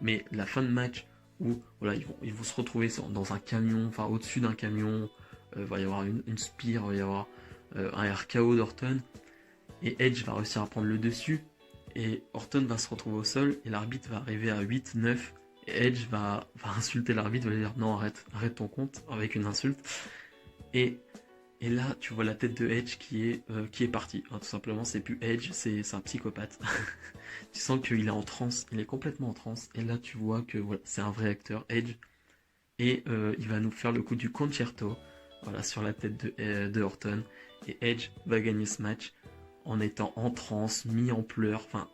mais la fin de match où voilà, ils vont se retrouver dans un camion, enfin au-dessus d'un camion, il va y avoir une spire, il va y avoir un RKO d'Orton, et Edge va réussir à prendre le dessus, et Orton va se retrouver au sol, et l'arbitre va arriver à 8-9, et Edge va insulter l'arbitre, va lui dire non, arrête ton compte, avec une insulte, et et là, tu vois la tête de Edge qui est partie. Hein, tout simplement, c'est plus Edge, c'est un psychopathe. Tu sens qu'il est en transe, il est complètement en transe. Et là, tu vois que voilà, c'est un vrai acteur, Edge. Et il va nous faire le coup du concerto, voilà, sur la tête de Orton. Et Edge va gagner ce match en étant en transe, mis en pleurs. Enfin,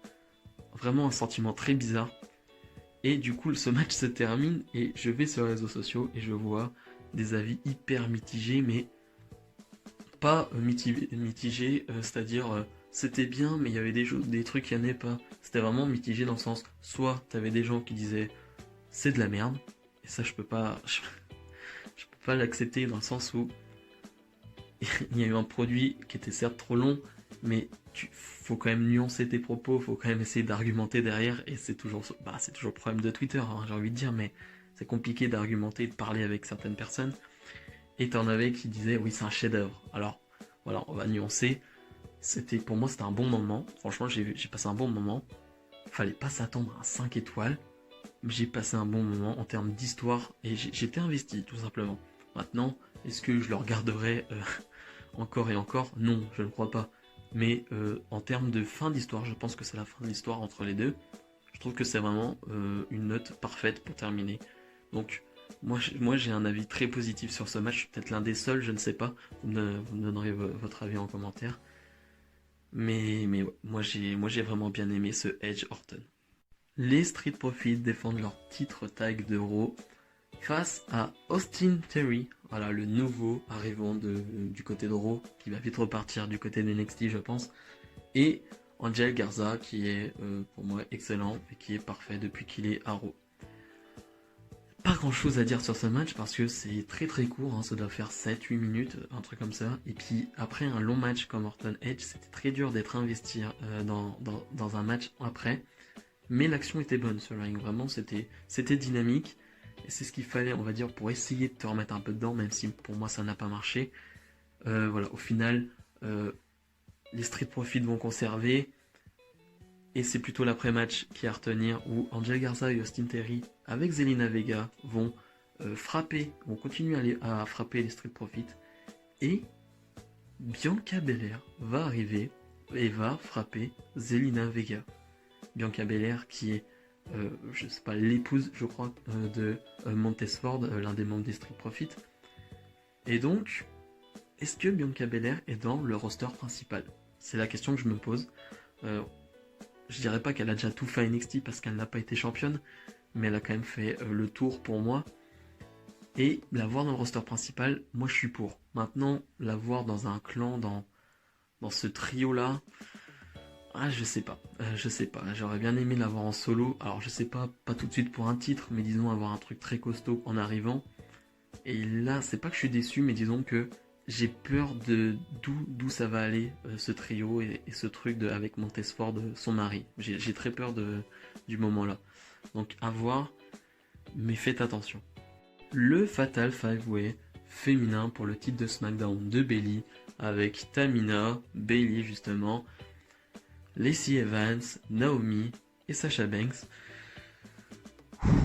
vraiment un sentiment très bizarre. Et du coup, ce match se termine et je vais sur les réseaux sociaux et je vois des avis hyper mitigés, mais pas mitigé, c'est-à-dire c'était bien, mais il y avait des trucs qui n'allaient pas. C'était vraiment mitigé dans le sens, soit t'avais des gens qui disaient c'est de la merde, et ça je peux pas, je peux pas l'accepter dans le sens où il y a eu un produit qui était certes trop long, mais faut quand même nuancer tes propos, faut quand même essayer d'argumenter derrière, et c'est toujours le problème de Twitter, hein, j'ai envie de dire, mais c'est compliqué d'argumenter, de parler avec certaines personnes. Et t'en avais qui disaient oui c'est un chef-d'œuvre. Alors voilà, on va nuancer. Pour moi c'était un bon moment. Franchement j'ai passé un bon moment. Fallait pas s'attendre à 5 étoiles. Mais j'ai passé un bon moment en termes d'histoire et j'étais investi tout simplement. Maintenant, est-ce que je le regarderai encore et encore? Non, je ne crois pas. Mais en termes de fin d'histoire, je pense que c'est la fin de l'histoire entre les deux. Je trouve que c'est vraiment une note parfaite pour terminer. Donc moi j'ai un avis très positif sur ce match, peut-être l'un des seuls, je ne sais pas. Vous me donnerez votre avis en commentaire. Mais ouais, moi j'ai vraiment bien aimé ce Edge Orton. Les Street Profits défendent leur titre tag de Raw face à Austin Theory, voilà le nouveau arrivant du côté de Raw, qui va vite repartir du côté de NXT je pense, et Angel Garza qui est pour moi excellent et qui est parfait depuis qu'il est à Raw. Pas grand chose à dire sur ce match parce que c'est très très court, hein, ça doit faire 7-8 minutes, un truc comme ça. Et puis après un long match comme Orton Edge, c'était très dur d'être investi dans un match après. Mais l'action était bonne sur le ring, vraiment c'était dynamique. Et c'est ce qu'il fallait, on va dire, pour essayer de te remettre un peu dedans, même si pour moi ça n'a pas marché. Voilà, au final, les Street Profits vont conserver. Et c'est plutôt l'après-match qui est à retenir où Angel Garza et Austin Theory avec Zelina Vega vont vont continuer à frapper les Street Profits. Et Bianca Belair va arriver et va frapper Zelina Vega. Bianca Belair qui est, je sais pas, l'épouse, je crois, de Montesford, l'un des membres des Street Profits. Et donc, est-ce que Bianca Belair est dans le roster principal? C'est la question que je me pose. Je dirais pas qu'elle a déjà tout fait à NXT parce qu'elle n'a pas été championne, mais elle a quand même fait le tour pour moi. Et la voir dans le roster principal, moi je suis pour. Maintenant, la voir dans un clan, dans ce trio-là, je sais pas. Je sais pas. J'aurais bien aimé l'avoir en solo. Alors je sais pas tout de suite pour un titre, mais disons avoir un truc très costaud en arrivant. Et là, c'est pas que je suis déçu, mais disons que j'ai peur de d'où ça va aller ce trio et ce truc avec Montesford, son mari. J'ai très peur du moment là. Donc à voir, mais faites attention. Le Fatal 5-Way féminin pour le titre de SmackDown de Bayley avec Tamina, Bayley justement, Lacey Evans, Naomi et Sasha Banks.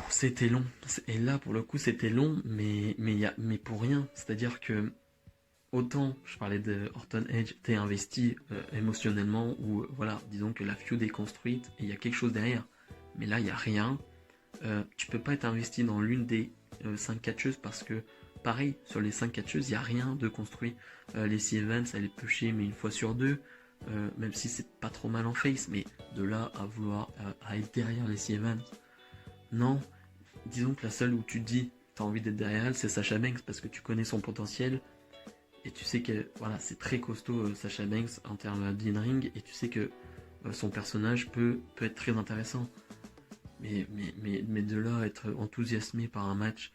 C'était long. Et là pour le coup c'était long, mais pour rien. C'est-à-dire que autant, je parlais de Orton Edge, t'es investi émotionnellement, ou voilà, disons que la feud est construite et il y a quelque chose derrière. Mais là, il n'y a rien. Tu peux pas être investi dans l'une des 5 catcheuses pareil, sur les 5 catcheuses, il n'y a rien de construit. Lacey Evans, elle est pushée, mais une fois sur deux, même si c'est pas trop mal en face, mais de là à vouloir à être derrière Lacey Evans, non. Disons que la seule où tu te dis, t'as envie d'être derrière elle, c'est Sasha Banks, parce que tu connais son potentiel, et tu sais que voilà, c'est très costaud Sasha Banks en termes d'in-ring, et tu sais que son personnage peut être très intéressant. Mais de là à être enthousiasmé par un match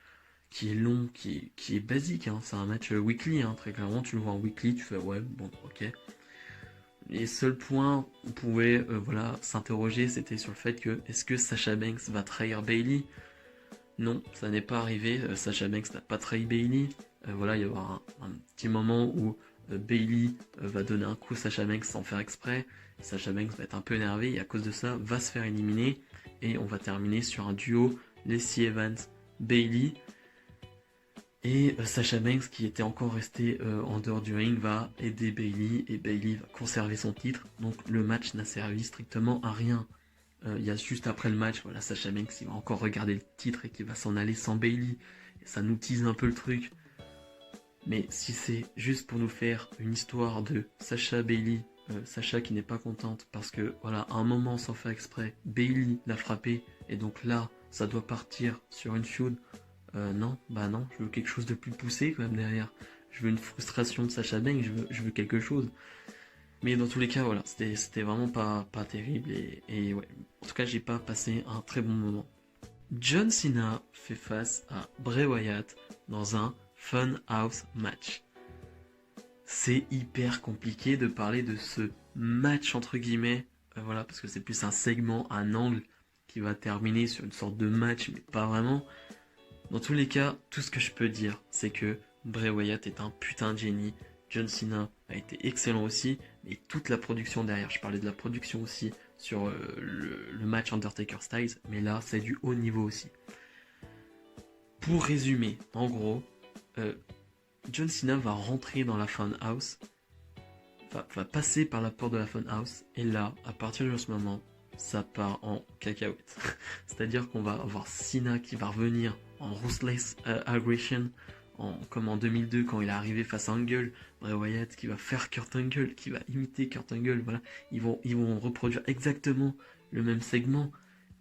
qui est long, qui est basique, hein, c'est un match weekly, hein, très clairement, tu le vois en weekly, tu fais ouais, bon, ok. Les seuls points où on pouvait voilà, s'interroger, c'était sur le fait que est-ce que Sasha Banks va trahir Bayley? Non, ça n'est pas arrivé, Sasha Banks n'a pas trahi Bayley. Voilà, il y aura un petit moment où Bayley va donner un coup à Sasha Banks sans faire exprès. Sasha Banks va être un peu énervé et à cause de ça va se faire éliminer. Et on va terminer sur un duo Lacey Evans-Bayley. Et Sasha Banks, qui était encore resté en dehors du ring, va aider Bayley et Bayley va conserver son titre. Donc le match n'a servi strictement à rien. Il y a juste après le match, voilà, Sasha Banks il va encore regarder le titre et qui va s'en aller sans Bayley. Et ça nous tease un peu le truc. Mais si c'est juste pour nous faire une histoire de Sasha Bayley, Sasha qui n'est pas contente parce que voilà, à un moment sans faire exprès, Bayley l'a frappé et donc là, ça doit partir sur une feud. Non, bah non, je veux quelque chose de plus poussé quand même derrière. Je veux une frustration de Sasha Banks, je veux quelque chose. Mais dans tous les cas, voilà, c'était vraiment pas terrible et ouais. En tout cas, j'ai pas passé un très bon moment. John Cena fait face à Bray Wyatt dans un Funhouse match. C'est hyper compliqué de parler de ce match entre guillemets, voilà, parce que c'est plus un segment, un angle qui va terminer sur une sorte de match, mais pas vraiment. Dans tous les cas, tout ce que je peux dire, c'est que Bray Wyatt est un putain de génie. John Cena a été excellent aussi, mais toute la production derrière, je parlais de la production aussi sur le match Undertaker Styles, mais là c'est du haut niveau aussi. Pour résumer, en gros, John Cena va rentrer dans la Funhouse, va passer par la porte de la Funhouse, et là, à partir de ce moment, ça part en cacahuète. C'est-à-dire qu'on va avoir Cena qui va revenir en Ruthless Aggression, comme en 2002 quand il est arrivé face à Angle, Bray Wyatt qui va faire Kurt Angle, qui va imiter Kurt Angle, voilà, ils vont reproduire exactement le même segment,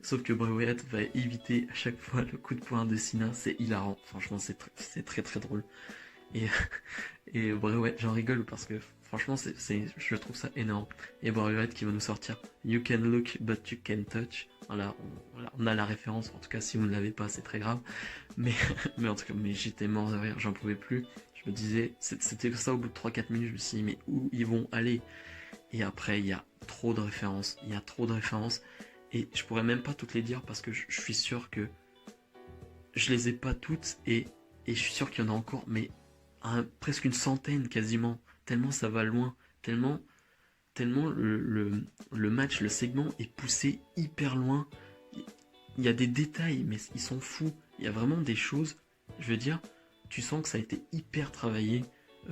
sauf que Bray Wyatt va éviter à chaque fois le coup de poing de Cena, c'est hilarant, franchement c'est très très drôle. Et, et Bray Wyatt, j'en rigole parce que franchement je trouve ça énorme. Et Bray Wyatt qui va nous sortir You can look but you can touch. Voilà, on a la référence, en tout cas si vous ne l'avez pas c'est très grave. Mais en tout cas, mais j'étais mort de rire, j'en pouvais plus. Je me disais, c'était ça au bout de 3-4 minutes, je me suis dit mais où ils vont aller? Et après il y a trop de références, et je pourrais même pas toutes les dire parce que je suis sûr que je les ai pas toutes et je suis sûr qu'il y en a encore, mais presque une centaine quasiment, tellement ça va loin, tellement le match, le segment est poussé hyper loin. Il y a des détails, mais ils sont fous. Il y a vraiment des choses, je veux dire, tu sens que ça a été hyper travaillé,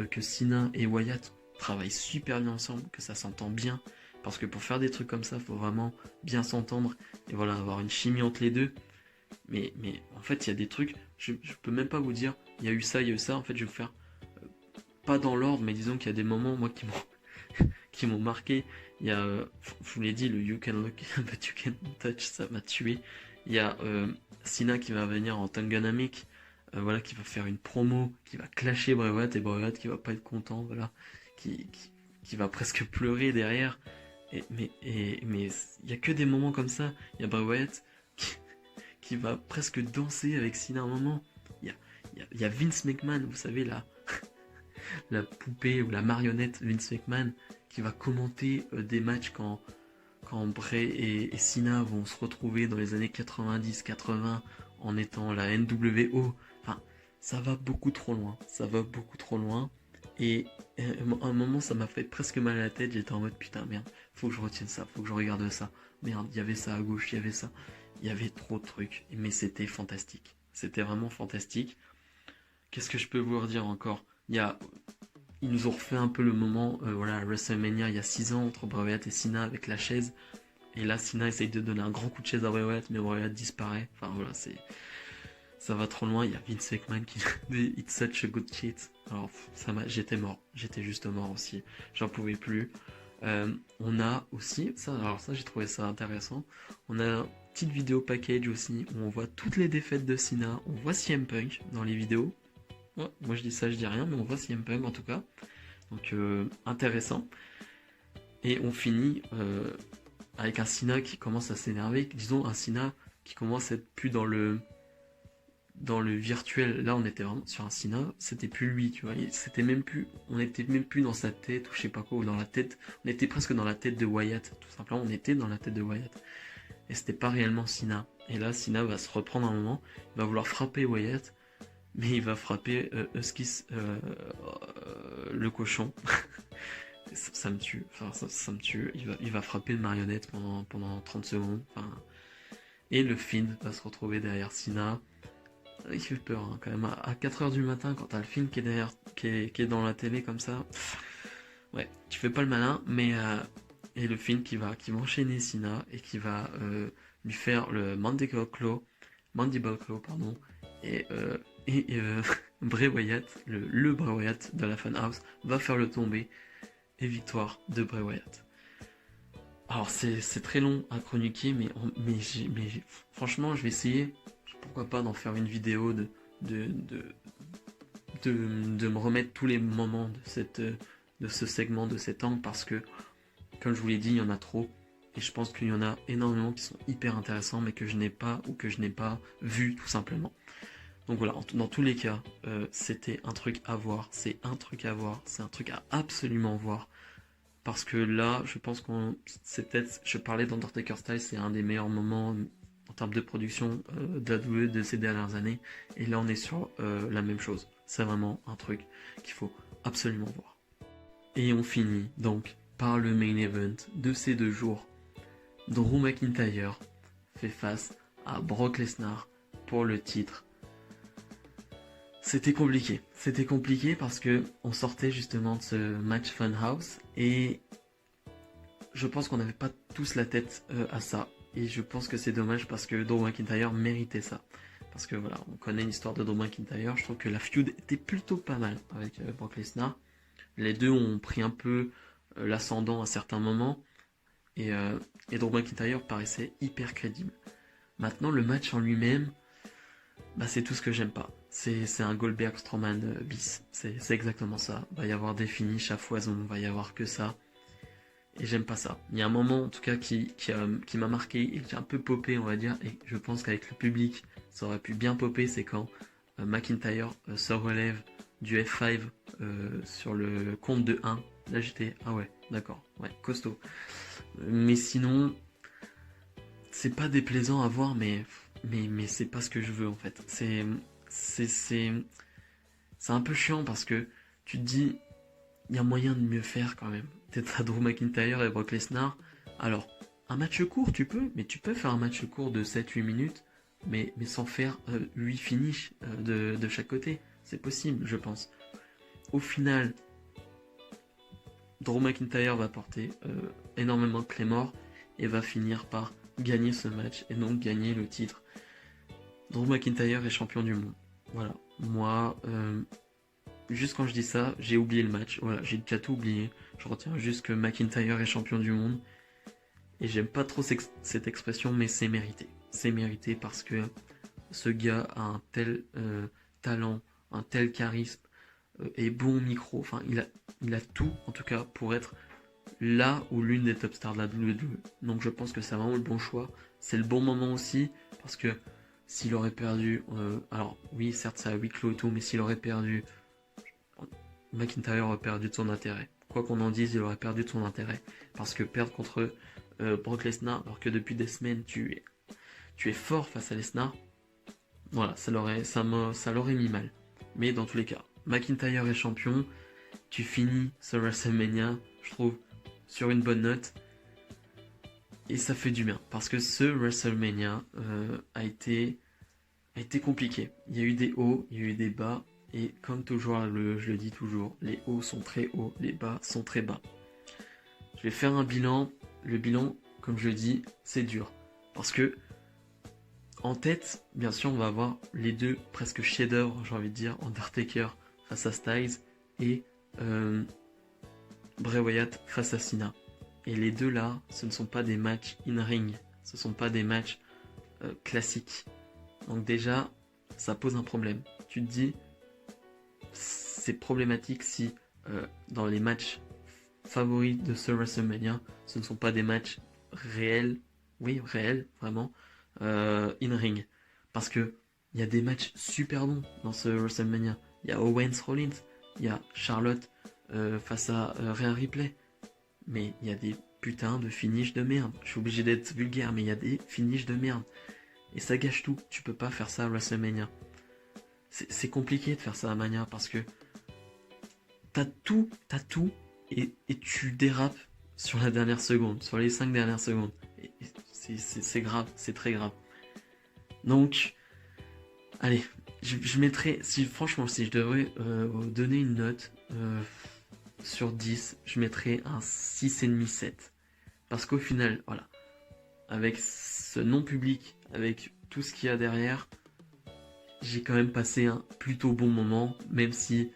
que Cena et Wyatt travaillent super bien ensemble, que ça s'entend bien, parce que pour faire des trucs comme ça, il faut vraiment bien s'entendre, et voilà, avoir une chimie entre les deux. Mais en fait, il y a des trucs, je peux même pas vous dire, il y a eu ça, en fait, je vais vous faire pas dans l'ordre, mais disons qu'il y a des moments, moi, qui m'ont marqué. Il y a, je vous l'ai dit, le You Can Look But You Can Touch, ça m'a tué. Il y a Cena qui va venir en Tanganamik, voilà, qui va faire une promo, qui va clasher Bray Wyatt, et Bray Wyatt qui va pas être content, voilà, qui va presque pleurer derrière. Mais il y a que des moments comme ça. Il y a Bray Wyatt qui va presque danser avec Cena un moment. Il y a Vince McMahon, vous savez, là. La poupée ou la marionnette Vince McMahon qui va commenter des matchs quand Bray et Cena vont se retrouver dans les années 90-80 en étant la NWO. Enfin, ça va beaucoup trop loin. Et à un moment, ça m'a fait presque mal à la tête. J'étais en mode putain, merde, faut que je retienne ça, faut que je regarde ça. Merde, il y avait ça à gauche, il y avait ça. Il y avait trop de trucs. Mais c'était fantastique. C'était vraiment fantastique. Qu'est-ce que je peux vous redire encore? Ils nous ont refait un peu le moment, voilà, à WrestleMania il y a 6 ans entre Bray Wyatt et Cena avec la chaise. Et là, Cena essaye de donner un grand coup de chaise à Bray Wyatt, mais Bray Wyatt disparaît. Enfin voilà, Ça va trop loin, il y a Vince McMahon qui dit It's such a good shit. Alors j'étais mort, j'étais juste mort aussi, j'en pouvais plus. On a aussi, alors ça j'ai trouvé ça intéressant, on a une petite vidéo package aussi où on voit toutes les défaites de Cena, on voit CM Punk dans les vidéos. Ouais, moi je dis ça, je dis rien, mais on voit CM Punk en tout cas. Donc intéressant. Et on finit avec un Cena qui commence à s'énerver, disons un Cena qui commence à être plus dans le virtuel. Là on était vraiment sur un Cena, c'était plus lui, tu vois, c'était même plus, on était même plus dans sa tête ou je sais pas quoi, ou dans la tête, on était presque dans la tête de Wyatt, tout simplement, on était dans la tête de Wyatt. Et c'était pas réellement Cena. Et là Cena va se reprendre un moment, il va vouloir frapper Wyatt, mais il va frapper Husky le cochon. Ça me tue, enfin ça me tue. Il va frapper une marionnette pendant 30 secondes. Enfin, et le Fiend va se retrouver derrière Cena. Il fait peur hein, quand même. À 4h du matin, quand t'as le Fiend qui est derrière, qui est dans la télé comme ça, ouais, tu fais pas le malin, mais et le Fiend qui va enchaîner Cena et qui va lui faire le Mandible Claw, pardon, et Bray Wyatt, le Bray Wyatt de la Funhouse, va faire le tomber et victoire de Bray Wyatt. Alors c'est très long à chroniquer, mais franchement je vais essayer, pourquoi pas d'en faire une vidéo, de me remettre tous les moments de ce segment, de cet angle, parce que comme je vous l'ai dit, il y en a trop, et je pense qu'il y en a énormément qui sont hyper intéressants, mais que je n'ai pas, ou que je n'ai pas vu tout simplement. Donc voilà, dans tous les cas, c'était un truc à voir, c'est un truc à voir, c'est un truc à absolument voir. Parce que là, je pense je parlais d'Undertaker Style, c'est un des meilleurs moments en termes de production de la WWE de ces dernières années. Et là, on est sur la même chose. C'est vraiment un truc qu'il faut absolument voir. Et on finit donc par le main event de ces 2 jours. Drew McIntyre fait face à Brock Lesnar pour le titre. C'était compliqué parce que on sortait justement de ce match Funhouse et je pense qu'on n'avait pas tous la tête à ça et je pense que c'est dommage parce que Drew McIntyre méritait ça. Parce que voilà, on connaît l'histoire de Drew McIntyre, je trouve que la feud était plutôt pas mal avec Brock Lesnar. Les deux ont pris un peu l'ascendant à certains moments et Drew McIntyre paraissait hyper crédible. Maintenant le match en lui-même, bah c'est tout ce que j'aime pas. C'est un Goldberg Strowman bis. C'est exactement ça. Va y avoir des finishes à foison, va y avoir que ça. Et j'aime pas ça. Il y a un moment en tout cas qui m'a marqué et qui a un peu popé on va dire. Et je pense qu'avec le public ça aurait pu bien popper. C'est quand McIntyre se relève du F5 sur le compte de 1. Là j'étais, ah ouais, d'accord, ouais, costaud. Mais sinon, c'est pas déplaisant à voir, mais c'est pas ce que je veux en fait. C'est un peu chiant parce que tu te dis, il y a moyen de mieux faire quand même. Peut-être à Drew McIntyre et Brock Lesnar. Alors, un match court, mais tu peux faire un match court de 7-8 minutes, mais sans faire 8 finishes de chaque côté. C'est possible, je pense. Au final, Drew McIntyre va porter énormément de Claymore et va finir par gagner ce match et donc gagner le titre. Drew McIntyre est champion du monde. Voilà. Moi, juste quand je dis ça, j'ai oublié le match. Voilà, j'ai déjà tout oublié. Je retiens juste que McIntyre est champion du monde. Et j'aime pas trop cette expression, mais c'est mérité. C'est mérité parce que ce gars a un tel talent, un tel charisme et bon micro. Enfin, il a tout, en tout cas, pour être là ou l'une des top stars de la WWE. Donc je pense que c'est vraiment le bon choix. C'est le bon moment aussi, parce que s'il aurait perdu, alors oui, certes c'est à huis clos et tout, mais s'il aurait perdu, McIntyre aurait perdu de son intérêt. Quoi qu'on en dise, il aurait perdu de son intérêt. Parce que perdre contre Brock Lesnar, alors que depuis des semaines tu es fort face à Lesnar, voilà, ça l'aurait mis mal. Mais dans tous les cas, McIntyre est champion, tu finis ce WrestleMania, je trouve, sur une bonne note. Et ça fait du bien, parce que ce WrestleMania a été compliqué. Il y a eu des hauts, il y a eu des bas, et comme toujours, je le dis toujours, les hauts sont très hauts, les bas sont très bas. Je vais faire un bilan. Le bilan, comme je dis, c'est dur. Parce que En tête, bien sûr, on va avoir les deux presque chefs-d'œuvre, j'ai envie de dire, Undertaker face à Styles et euh, Bray Wyatt face à Cena. Et les deux là, ce ne sont pas des matchs in-ring, ce ne sont pas des matchs classiques. Donc déjà, ça pose un problème. Tu te dis, c'est problématique si dans les matchs favoris de ce WrestleMania, ce ne sont pas des matchs réels, oui réels, vraiment, in-ring. Parce que il y a des matchs super bons dans ce WrestleMania. Il y a Owens Rollins, il y a Charlotte face à Rhea Ripley. Mais il y a des putains de finishes de merde. Je suis obligé d'être vulgaire, mais il y a des finishes de merde. Et ça gâche tout. Tu peux pas faire ça à WrestleMania. C'est compliqué de faire ça à Mania parce que t'as tout, et tu dérapes sur la dernière seconde, sur les 5 dernières secondes. Et c'est grave, c'est très grave. Donc, allez, je mettrais, franchement, si je devrais donner une note sur 10, je mettrais un 6,5-7. Parce qu'au final, voilà, avec ce non-public, avec tout ce qu'il y a derrière, j'ai quand même passé un plutôt bon moment, même si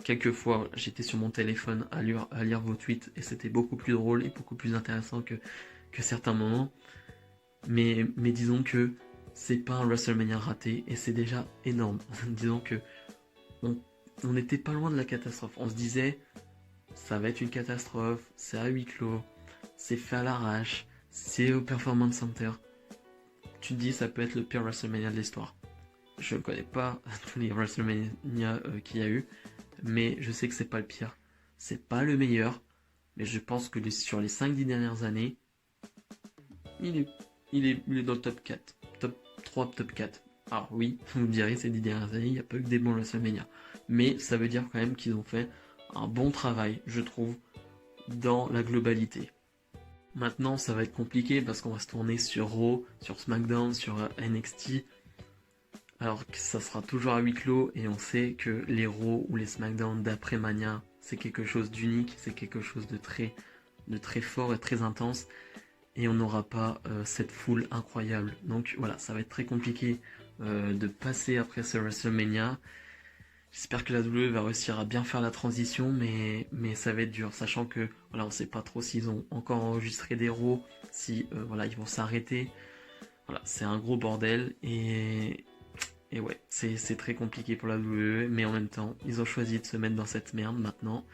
quelquefois j'étais sur mon téléphone à lire vos tweets et c'était beaucoup plus drôle et beaucoup plus intéressant que certains moments. Mais disons que c'est pas un WrestleMania raté et c'est déjà énorme. Disons que on n'était pas loin de la catastrophe. On se disait, ça va être une catastrophe, c'est à huis clos, c'est fait à l'arrache, c'est au Performance Center. Tu te dis, ça peut être le pire WrestleMania de l'histoire. Je ne connais pas tous les WrestleMania qu'il y a eu, mais je sais que c'est pas le pire. C'est pas le meilleur, mais je pense que sur les 5-10 dernières années, il est dans le top 4. Top 3, top 4. Alors oui, vous me direz, ces 10 dernières années, il n'y a pas eu que des bons WrestleMania. Mais ça veut dire quand même qu'ils ont fait un bon travail, je trouve, dans la globalité. Maintenant, ça va être compliqué parce qu'on va se tourner sur Raw, sur SmackDown, sur NXT. Alors que ça sera toujours à huis clos et on sait que les Raw ou les SmackDown d'après Mania, c'est quelque chose d'unique, c'est quelque chose de très fort et très intense. Et on n'aura pas cette foule incroyable. Donc voilà, ça va être très compliqué de passer après ce WrestleMania. J'espère que la WWE va réussir à bien faire la transition, mais ça va être dur, sachant que voilà, on sait pas trop s'ils ont encore enregistré des Raw, si voilà, ils vont s'arrêter. Voilà, c'est un gros bordel et ouais, c'est très compliqué pour la WWE, mais en même temps, ils ont choisi de se mettre dans cette merde. Maintenant,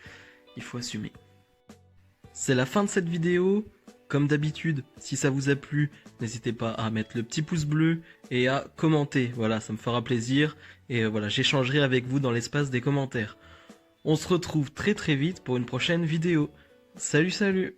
il faut assumer. C'est la fin de cette vidéo. Comme d'habitude, si ça vous a plu, n'hésitez pas à mettre le petit pouce bleu et à commenter. Voilà, ça me fera plaisir. Et voilà, j'échangerai avec vous dans l'espace des commentaires. On se retrouve très vite pour une prochaine vidéo. Salut, salut!